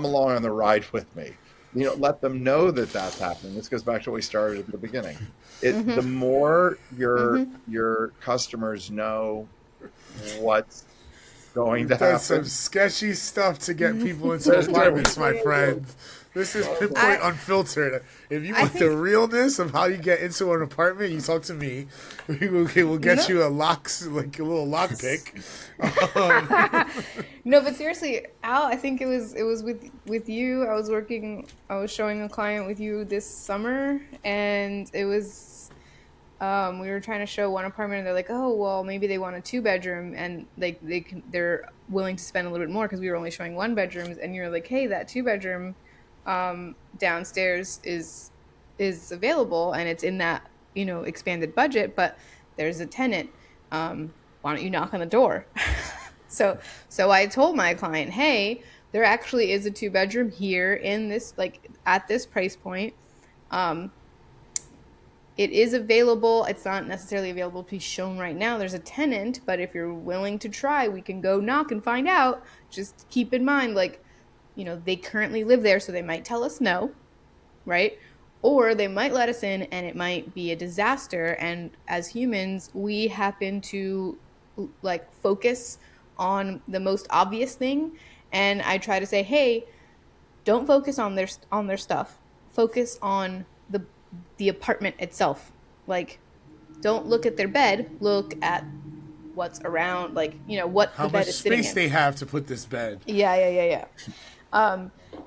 along on the ride with me. Let them know that that's happening. This goes back to what we started at the beginning. The more your customers know what's going to happen. That's some sketchy stuff to get people into apartments, my friend. This is Pinpoint Unfiltered. If you want the realness of how you get into an apartment, you talk to me. We'll get you a little lock pick. No, but seriously, Al, I think it was with you. I was showing a client with you this summer, and it was we were trying to show one apartment, and they're like, oh, well, maybe they want a 2-bedroom, and they're willing to spend a little bit more because we were only showing 1-bedrooms, and you're like, hey, that 2-bedroom downstairs is available, and it's in that expanded budget, but there's a tenant. Why don't you knock on the door? So I told my client, hey, there actually is a 2-bedroom here in this, at this price point. It is available. It's not necessarily available to be shown right now. There's a tenant, but if you're willing to try, we can go knock and find out. Just keep in mind, they currently live there, so they might tell us no, right? Or they might let us in, and it might be a disaster. And as humans, we happen to focus on the most obvious thing. And I try to say, hey, don't focus on their stuff. Focus on the apartment itself. Don't look at their bed. Look at what's around. What how the bed much is sitting in. space they have to put this bed. Yeah.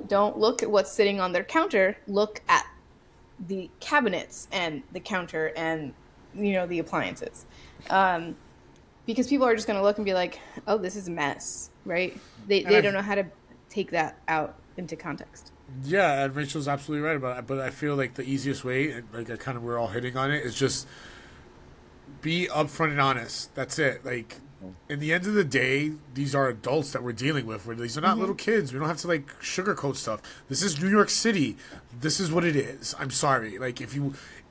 Don't look at what's sitting on their counter. Look at the cabinets and the counter and the appliances, because people are just going to look and be like, oh, this is a mess, right? They don't know how to take that out into context. Yeah, and Rachel's absolutely right about it, but I feel like the easiest way, and we're all hitting on it, is just be upfront and honest. That's it. In the end of the day, these are adults that we're dealing with. These are not little kids. We don't have to sugarcoat stuff. This is New York City. This is what it is. I'm sorry.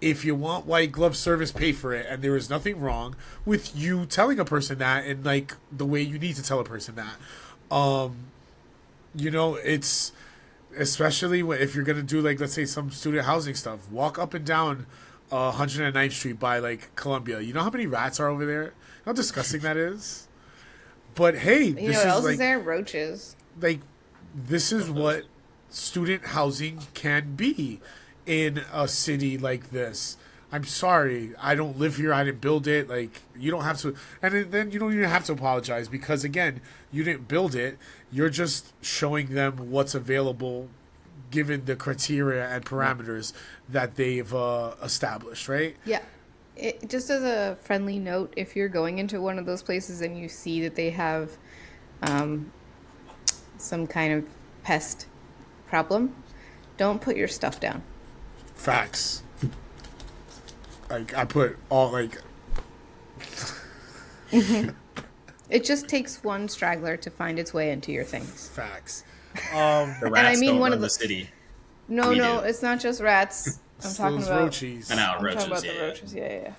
If you want white glove service, pay for it. And there is nothing wrong with you telling a person that in the way you need to tell a person that. It's especially if you're gonna do let's say some student housing stuff. Walk up and down 109th Street by Columbia. You know how many rats are over there? How disgusting that is. But hey, this what else is there? Roaches. This is what student housing can be in a city like this. I'm sorry, I don't live here. I didn't build it. You don't have to, and then you don't even have to apologize because again, you didn't build it. You're just showing them what's available, given the criteria and parameters that they've established, right? Yeah. Just as a friendly note, if you're going into one of those places and you see that they have some kind of pest problem, don't put your stuff down. Facts. I put all It just takes one straggler to find its way into your things. Facts. The rats don't run the city. No, it's not just rats. I'm talking about roaches. I'm talking about the roaches. Yeah.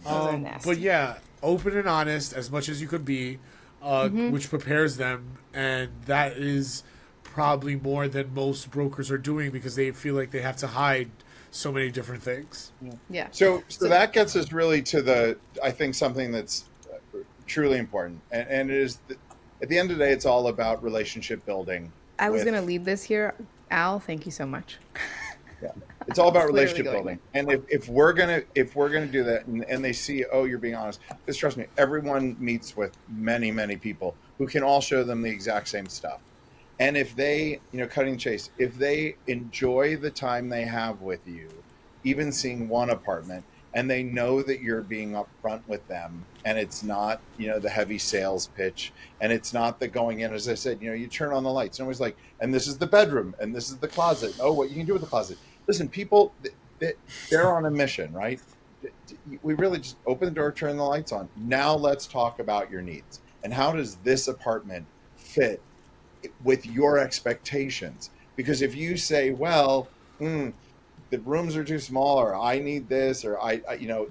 Those are nasty. But yeah, open and honest as much as you could be, which prepares them, and that is probably more than most brokers are doing because they feel like they have to hide so many different things. Yeah. So that gets us really to I think something that's truly important, and it is at the end of the day, it's all about relationship building. I was going to leave this here, Al. Thank you so much. Yeah, it's all about relationship building. And if we're gonna do that, and they see, oh, you're being honest, because trust me, everyone meets with many people who can all show them the exact same stuff. And if they, cutting chase, if they enjoy the time they have with you, even seeing one apartment, and they know that you're being upfront with them, and it's not, the heavy sales pitch, and it's not the going in, as I said, you turn on the lights, and always and this is the bedroom, and this is the closet. Oh, what you can do with the closet. Listen, people, they're on a mission, right? We really just open the door, turn the lights on. Now let's talk about your needs. And how does this apartment fit with your expectations? Because if you say, well, the rooms are too small, or I need this, or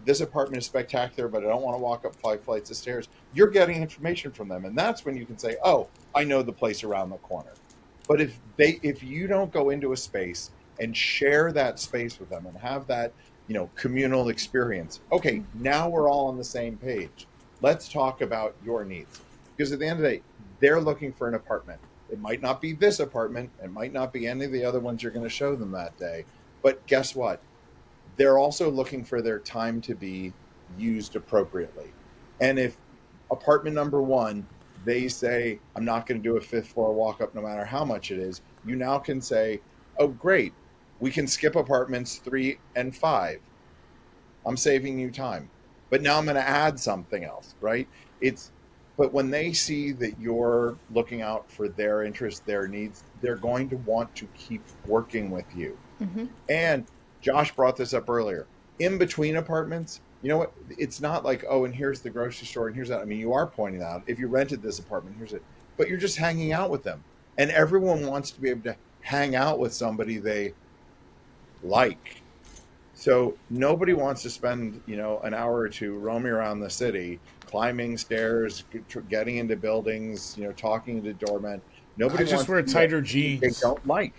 this apartment is spectacular, but I don't want to walk up 5 flights of stairs. You're getting information from them. And that's when you can say, oh, I know the place around the corner. But if you don't go into a space and share that space with them and have that, communal experience, okay, now we're all on the same page. Let's talk about your needs. Because at the end of the day, they're looking for an apartment. It might not be this apartment. It might not be any of the other ones you're going to show them that day. But guess what? They're also looking for their time to be used appropriately. And if apartment number 1, they say, I'm not going to do a 5th floor walk up no matter how much it is, you now can say, oh, great. We can skip apartments 3 and 5. I'm saving you time. But now I'm going to add something else, right? But when they see that you're looking out for their interests, their needs, they're going to want to keep working with you. Mm-hmm. And Josh brought this up earlier. In between apartments, you know what? It's not like, oh, and here's the grocery store, and here's that. I mean, you are pointing out, if you rented this apartment, here's it. But you're just hanging out with them. And everyone wants to be able to hang out with somebody they like. So nobody wants to spend, an hour or two roaming around the city, climbing stairs, getting into buildings, talking to doormen. Nobody just wear tighter jeans. They don't like.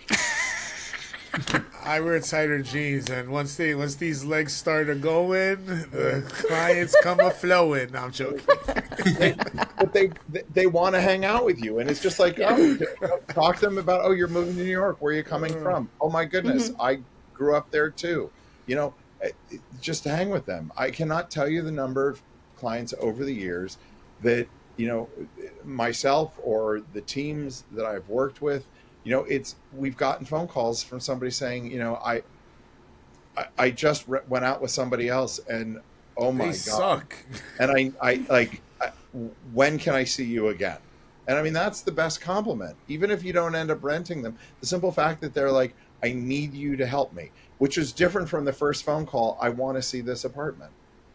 I wear tighter jeans, and once these legs start to going, the clients come a flowing. No, I'm joking. But they want to hang out with you, and it's just like, talk to them about, you're moving to New York. Where are you coming from? Oh my goodness, I grew up there too. Just hang with them. I cannot tell you the number of clients over the years that myself or the teams that I've worked with. We've gotten phone calls from somebody saying, I just went out with somebody else, and oh my God, suck. And I when can I see you again? And I mean, that's the best compliment. Even if you don't end up renting them, the simple fact that they're like, I need you to help me, which is different from the first phone call. I want to see this apartment.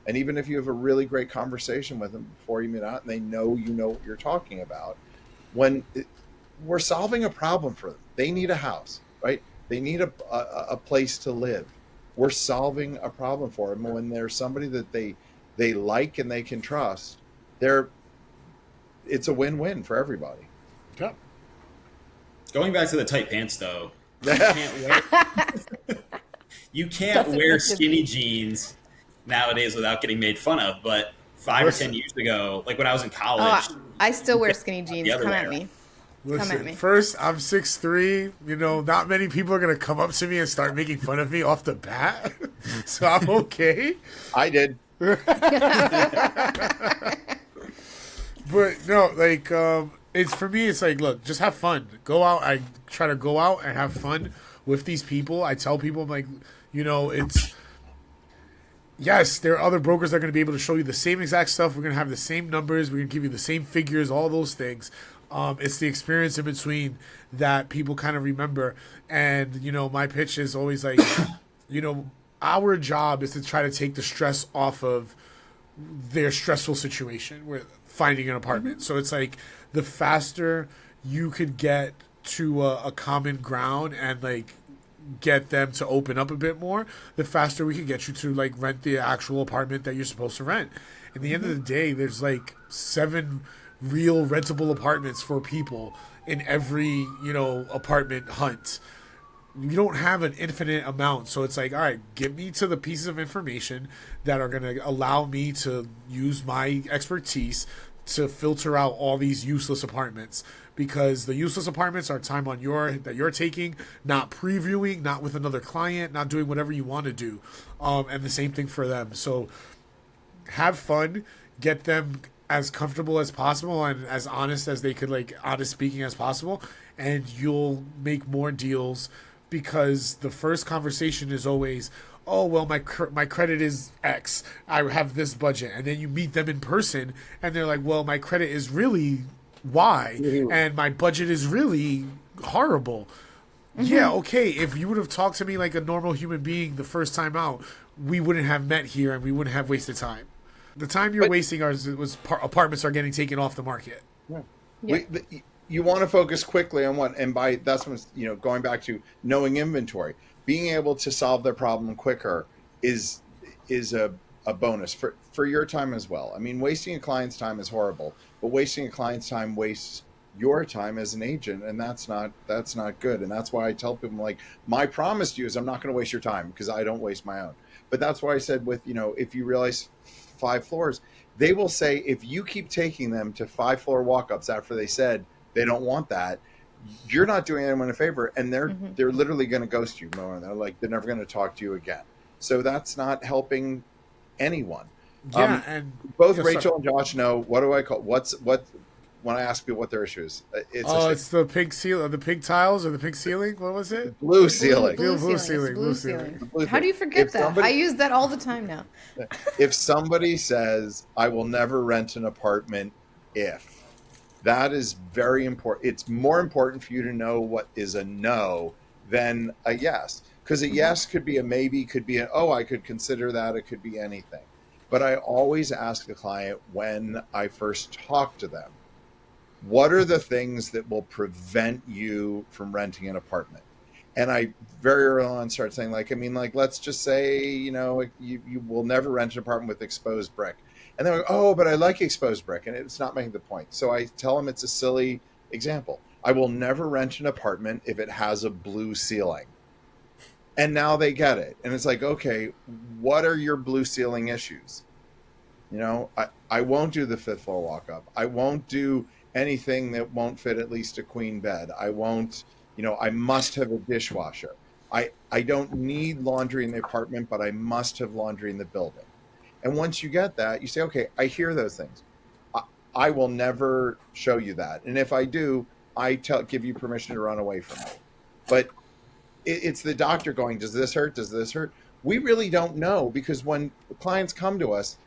And even if you have a really great conversation with them before you meet out, and they know what you're talking about, we're solving a problem for them. They need a house, right? They need a place to live. We're solving a problem for them. When there's somebody that they like and they can trust, it's a win-win for everybody. Yep. Going back to the tight pants, though, you can't That's wear skinny jeans nowadays without getting made fun of. But 5 or 10 years ago, like when I was in college, I still wear skinny jeans. Come at me. Listen, first, I'm 6'3". Not many people are going to come up to me and start making fun of me off the bat. So I'm okay. I did. But no, it's for me, it's like, look, just have fun. Go out. I try to go out and have fun with these people. I tell people, I'm like, yes, there are other brokers that are going to be able to show you the same exact stuff. We're going to have the same numbers. We're going to give you the same figures, all those things. It's the experience in between that people kind of remember. And, my pitch is always like, our job is to try to take the stress off of their stressful situation with finding an apartment. So it's like the faster you could get to a common ground and get them to open up a bit more, the faster we could get you to rent the actual apartment that you're supposed to rent. At the end of the day, there's 7 real rentable apartments for people in every apartment hunt. You don't have an infinite amount, so it's like, all right, give me to the pieces of information that are going to allow me to use my expertise to filter out all these useless apartments, because the useless apartments are time that you're taking, not previewing, not with another client, not doing whatever you want to do, and the same thing for them. So have fun, get them as comfortable as possible and as honest as they could, honest speaking as possible, and you'll make more deals, because the first conversation is always, oh, well, my credit is X, I have this budget. And then you meet them in person and they're like, well, my credit is really Y and my budget is really horrible. Mm-hmm. Yeah, okay, if you would have talked to me like a normal human being the first time out, we wouldn't have met here and we wouldn't have wasted time. The time you're wasting apartments are getting taken off the market. Yeah. Yeah. You want to focus quickly on what, and by that's when going back to knowing inventory. being able to solve their problem quicker is a bonus for your time as well. I mean, wasting a client's time is horrible, but wasting a client's time wastes your time as an agent, and that's not good. And that's why I tell people, like, my promise to you is I'm not going to waste your time, because I don't waste my own. But that's why I said, with, if you realize 5 floors, they will say, if you keep taking them to 5 floor walk-ups after they said they don't want that, you're not doing anyone a favor, and they're literally going to ghost you. They're like, they're never going to talk to you again. So that's not helping anyone. Yeah, and both Rachel and Josh know, what do I call what when I ask people what their issue is. It's the pink seal, the pink tiles, or the pink ceiling. What was it? Blue ceiling. Blue ceiling. How do you forget that? I use that all the time now. If somebody says, I will never rent an apartment if, that is very important. It's more important for you to know what is a no than a yes. Because a yes could be a maybe, could be an, I could consider that. It could be anything. But I always ask the client, when I first talk to them, what are the things that will prevent you from renting an apartment? And I very early on start saying, let's just say, you will never rent an apartment with exposed brick. And they're like, but I like exposed brick. And it's not making the point. So I tell them it's a silly example. I will never rent an apartment if it has a blue ceiling. And now they get it. And it's like, okay, what are your blue ceiling issues? I won't do the 5th floor walk-up. I won't do anything that won't fit at least a queen bed. I won't, I must have a dishwasher. I don't need laundry in the apartment, but I must have laundry in the building. And once you get that, you say, okay, I hear those things. I will never show you that. And if I do, I give you permission to run away from it. But it's the doctor going, does this hurt? Does this hurt? We really don't know, because when clients come to us,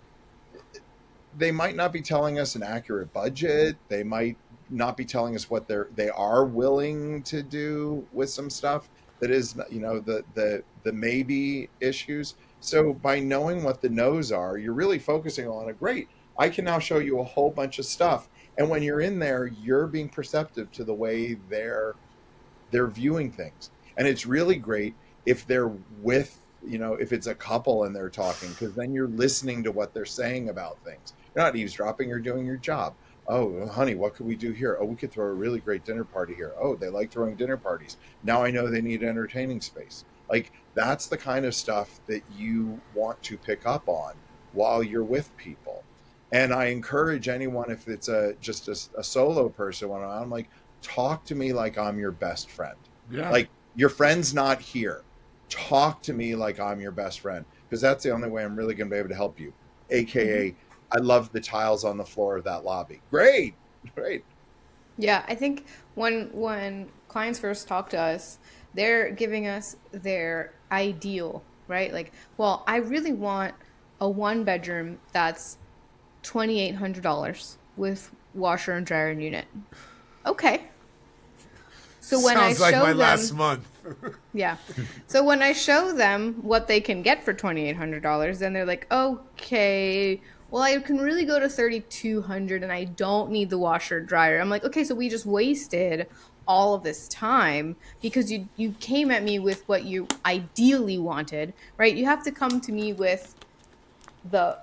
they might not be telling us an accurate budget. They might not be telling us what they are willing to do with some stuff that is, the maybe issues. So by knowing what the no's are, you're really focusing on it. Great. I can now show you a whole bunch of stuff. And when you're in there, you're being perceptive to the way they're viewing things. And it's really great if they're with, if it's a couple and they're talking, because then you're listening to what they're saying about things. You're not eavesdropping, you're doing your job. Oh, honey, what could we do here? Oh, we could throw a really great dinner party here. Oh, they like throwing dinner parties. Now I know they need entertaining space. Like, that's the kind of stuff that you want to pick up on while you're with people. And I encourage anyone, if it's just a solo person, when I'm like, talk to me like I'm your best friend. Yeah. Like, your friend's not here. Talk to me like I'm your best friend, because that's the only way I'm really going to be able to help you. AKA, I love the tiles on the floor of that lobby. Great. Yeah, I think when clients first talk to us, they're giving us their ideal, right? Like, well, I really want a 1-bedroom that's $2,800 with washer and dryer and unit. Okay. So when Sounds I like show my them, last month. yeah. So when I show them what they can get for $2,800, then they're like, okay, well, I can really go to $3,200 and I don't need the washer dryer. I'm like, okay, so we just wasted all of this time because you came at me with what you ideally wanted, right? You have to come to me with the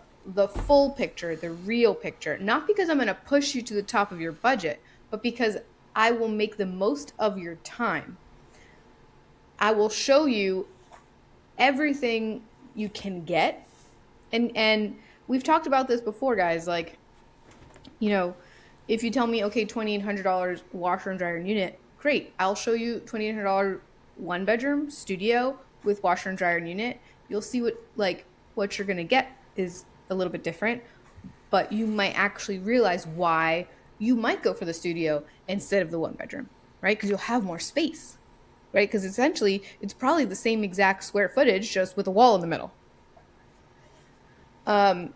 full picture, the real picture, not because I'm going to push you to the top of your budget, but because I will make the most of your time. I will show you everything you can get. And we've talked about this before, guys. Like, if you tell me, okay, $2,800 washer and dryer unit, great. I'll show you $2,800 1-bedroom studio with washer and dryer unit. You'll see what you're going to get is a little bit different, but you might actually realize why you might go for the studio instead of the 1-bedroom, right? Because you'll have more space, right? Because essentially it's probably the same exact square footage, just with a wall in the middle. And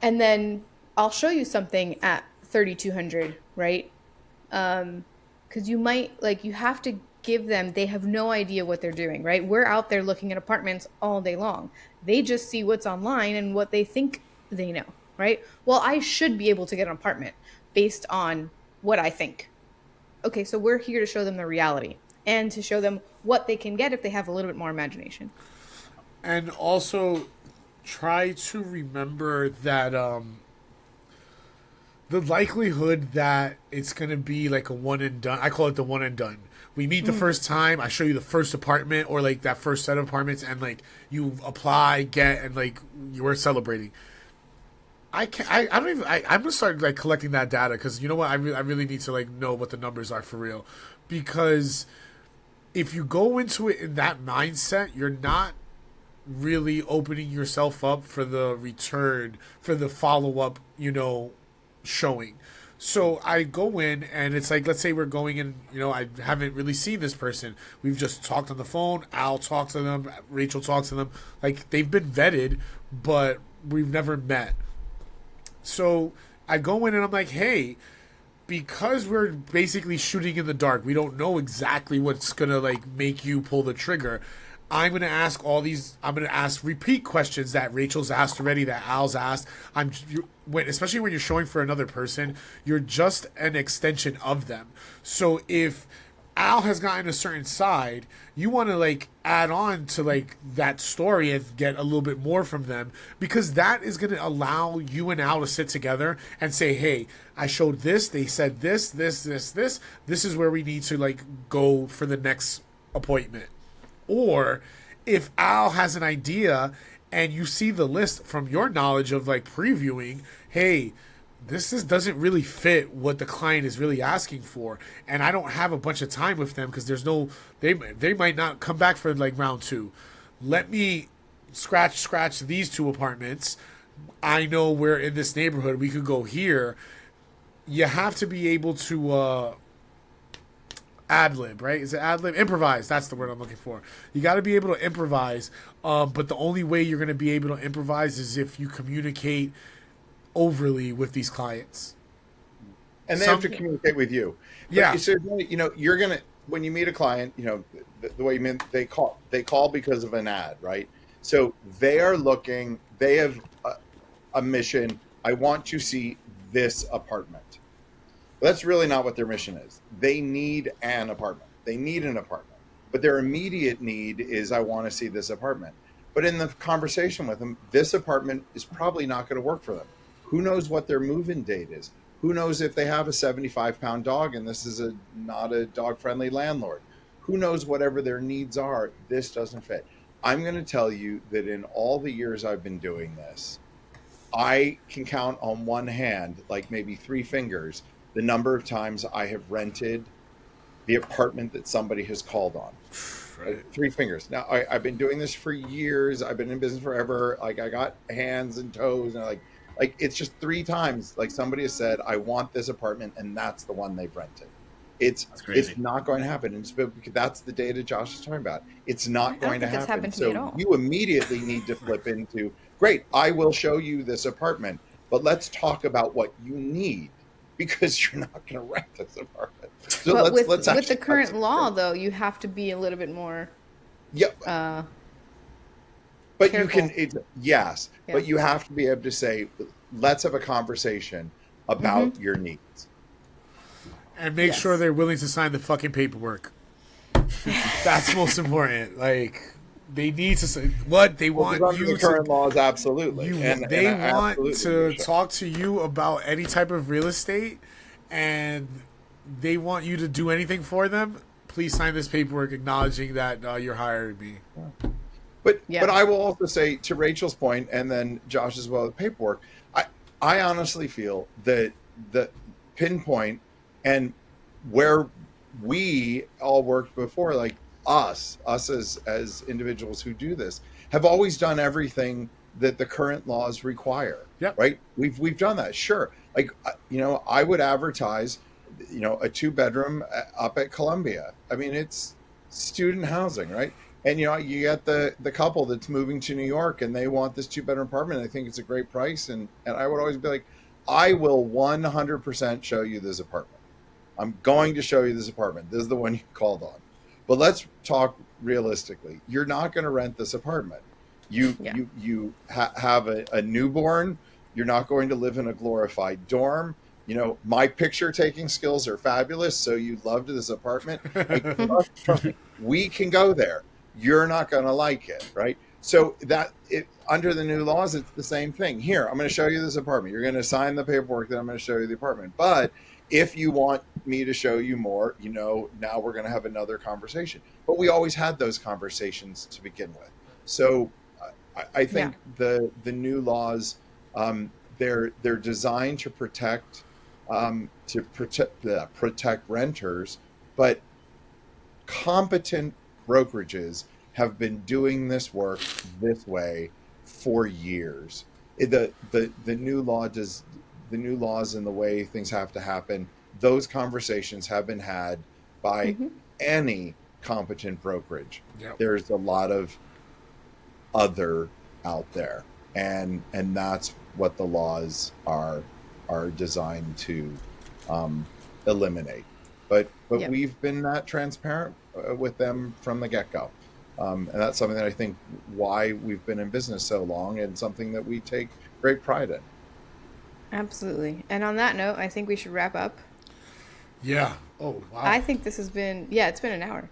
then I'll show you something at $3,200, right? Because you might, you have to give them, they have no idea what they're doing, right? We're out there looking at apartments all day long. They just see what's online and what they think they know, right? Well, I should be able to get an apartment based on what I think. Okay, so we're here to show them the reality. and to show them what they can get if they have a little bit more imagination. And also try to remember that the likelihood that it's going to be like a one and done, I call it the one and done. We meet the first time, I show you the first apartment or like that first set of apartments, and like you apply, get, and like you were celebrating. I can't. I don't even. I'm gonna start like collecting that data because you know what? I really need to like know what the numbers are for real, because if you go into it in that mindset, you're not really opening yourself up for the return, for the follow up. Showing. So I go in and it's like, let's say we're going in, I haven't really seen this person. We've just talked on the phone. Al talks to them. Rachel talks to them. Like they've been vetted, but we've never met. So I go in and I'm like, hey, because we're basically shooting in the dark, we don't know exactly what's going to like make you pull the trigger. I'm going to ask I'm going to ask repeat questions that Rachel's asked already, that Al's asked. Especially when you're showing for another person, you're just an extension of them. So if Al has gotten a certain side, you want to like add on to like that story and get a little bit more from them, because that is going to allow you and Al to sit together and say, hey, I showed this, they said this is where we need to like go for the next appointment. Or if Al has an idea and you see the list from your knowledge of like previewing, hey, this doesn't really fit what the client is really asking for, and I don't have a bunch of time with them because they might not come back for like round 2. Let me scratch these 2 apartments. I know we're in this neighborhood. We could go here. You have to be able to ad-lib, right? Is it ad-lib? Improvise. That's the word I'm looking for. You got to be able to improvise, but the only way you're going to be able to improvise is if you communicate overly with these clients. And they have to communicate with you. But yeah. So, you're going to, when you meet a client, the way you mean, they call because of an ad, right? So they have a mission. I want to see this apartment. That's really not what their mission is. They need an apartment. But their immediate need is, I want to see this apartment. But in the conversation with them, this apartment is probably not going to work for them. Who knows what their move-in date is? Who knows if they have a 75-pound dog and this is not a dog-friendly landlord? Who knows whatever their needs are? This doesn't fit. I'm going to tell you that in all the years I've been doing this, I can count on one hand, like maybe 3 fingers, the number of times I have rented the apartment that somebody has called on. Right. 3 fingers. Now, I've been doing this for years. I've been in business forever. Like, I got hands and toes, and like it's just 3 times. Like, somebody has said, I want this apartment, and that's the one they've rented. It's not going to happen. And that's the data Josh is talking about. It's not going to happen. So you immediately need to flip into, great, I will show you this apartment, but let's talk about what you need, because you're not going to rent this apartment. So but with the current law, though, you have to be a little bit more. Yep. But careful. You can, yes. Yeah. But you have to be able to say, let's have a conversation about your needs. And make sure they're willing to sign the fucking paperwork. That's most important. Like, they need to say what they want you the current laws, absolutely. They want to talk to you about any type of real estate, and they want you to do anything for them. Please sign this paperwork acknowledging that you're hiring me. But I will also say, to Rachel's point, and then Josh as well, the paperwork, I honestly feel that the Pinpoint and where we all worked before, like us as individuals who do this, have always done everything that the current laws require. Yep. Right? We've done that. Sure. Like, I would advertise, a 2-bedroom up at Columbia. I mean, it's student housing, right? And, you get the couple that's moving to New York and they want this 2-bedroom apartment. I think it's a great price. And I would always be like, I will 100% show you this apartment. I'm going to show you this apartment. This is the one you called on. But let's talk realistically. You're not going to rent this apartment. You have a newborn. You're not going to live in a glorified dorm. my picture taking skills are fabulous, so you loved this apartment. Trust me, we can go there. You're not going to like it, right? So under the new laws, it's the same thing. Here, I'm going to show you this apartment. You're going to sign the paperwork that I'm going to show you the apartment. But if you want me to show you more, now we're going to have another conversation. But we always had those conversations to begin with. So I think the new laws, they're designed to protect renters, but competent brokerages have been doing this work this way for years. The new laws and the way things have to happen, those conversations have been had by any competent brokerage. Yep. There's a lot of other out there, and that's what the laws are designed to eliminate. But we've been that transparent with them from the get-go. And that's something that I think why we've been in business so long, and something that we take great pride in. Absolutely. And on that note, I think we should wrap up. Yeah. Oh, wow. I think this has been, it's been an hour.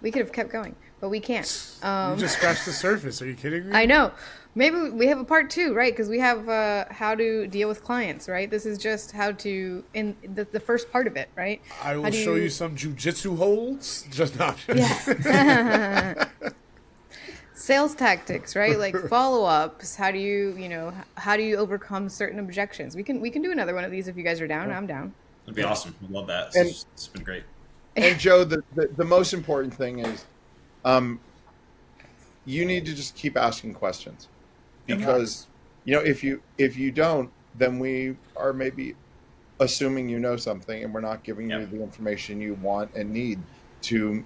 We could have kept going, but we can't. You just scratched the surface. Are you kidding me? I know. Maybe we have a part 2, right? Because we have how to deal with clients, right? This is just how to, in the first part of it, right? I will show you some jujitsu holds. Just not. Yeah. Sales tactics, right? Like follow-ups. How do you overcome certain objections? We can do another one of these if you guys are down. I'm down. That'd be awesome. I love that. And, it's been great. And Joe, the most important thing is, you need to just keep asking questions, because if you don't, then we are maybe assuming you know something, and we're not giving you the information you want and need to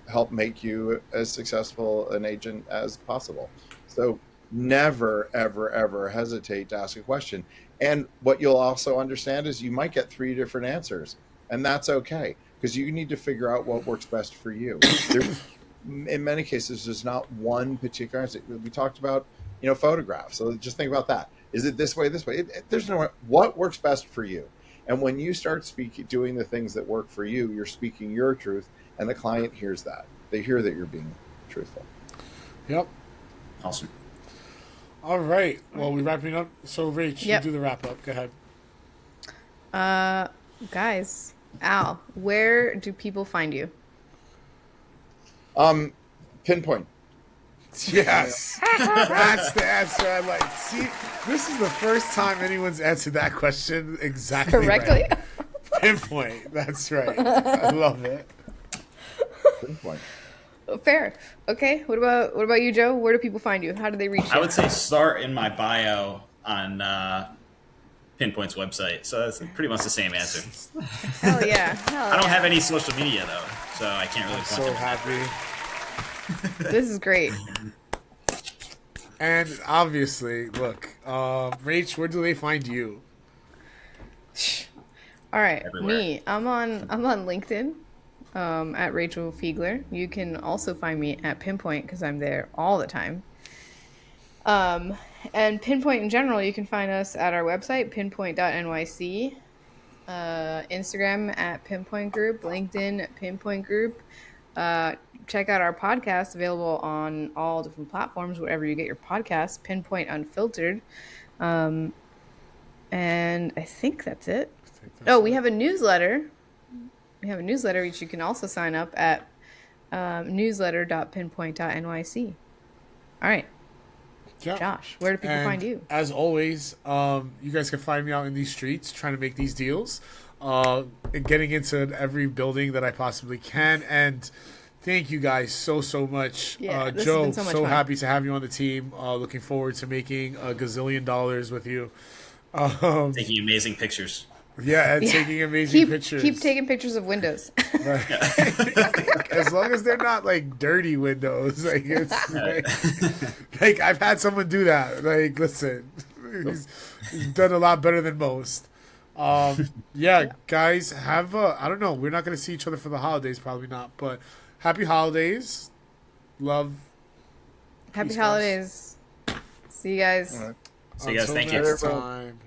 help make you as successful an agent as possible. So never, ever, ever hesitate to ask a question. And what you'll also understand is you might get 3 different answers, and that's okay, because you need to figure out what works best for you. In many cases, there's not one particular answer. We talked about, photographs. So just think about that. Is it this way, this way? There's no, what works best for you. And when you start doing the things that work for you, you're speaking your truth, and the client hears that. They hear that you're being truthful. Yep. Awesome. All right. Well, we're wrapping up. So, Rach, you do the wrap up. Go ahead. Guys, Al, where do people find you? Pinpoint. Yes. That's the answer I like. See, this is the first time anyone's answered that question exactly correctly. Right. Pinpoint. That's right. I love it. Pinpoint. Fair. Okay. What about you, Joe? Where do people find you? How do they reach you? I would say start in my bio on Pinpoint's website. So that's pretty much the same answer. Hell yeah. I don't have any social media though, so I can't really. So happy. This is great. And obviously, look, Rach, where do they find you? All right, Everywhere. me. I'm on LinkedIn at Rachel Fiegler. You can also find me at Pinpoint because I'm there all the time. And Pinpoint in general, you can find us at our website, pinpoint.nyc, Instagram at Pinpoint Group, LinkedIn at Pinpoint Group. Check out our podcast, available on all different platforms, wherever you get your podcasts, Pinpoint Unfiltered. And I think that's it. We have a newsletter. We have a newsletter which you can also sign up at newsletter.pinpoint.nyc. All right. Yeah. Josh, where do people find you? As always, you guys can find me out in these streets trying to make these deals, and getting into every building that I possibly can. And thank you guys so much. Yeah, this has Joe, been so much fun. happy to have you on the team. Looking forward to making $1 gazillion with you. Taking amazing pictures. Yeah, and taking amazing pictures. Keep taking pictures of windows. Right. As long as they're not like dirty windows, like it's like I've had someone do that. Like, listen, he's done a lot better than most. Guys, have I don't know. We're not going to see each other for the holidays, probably not. But happy holidays, love. Happy holidays. See you guys. So you guys, Until thank you. next time.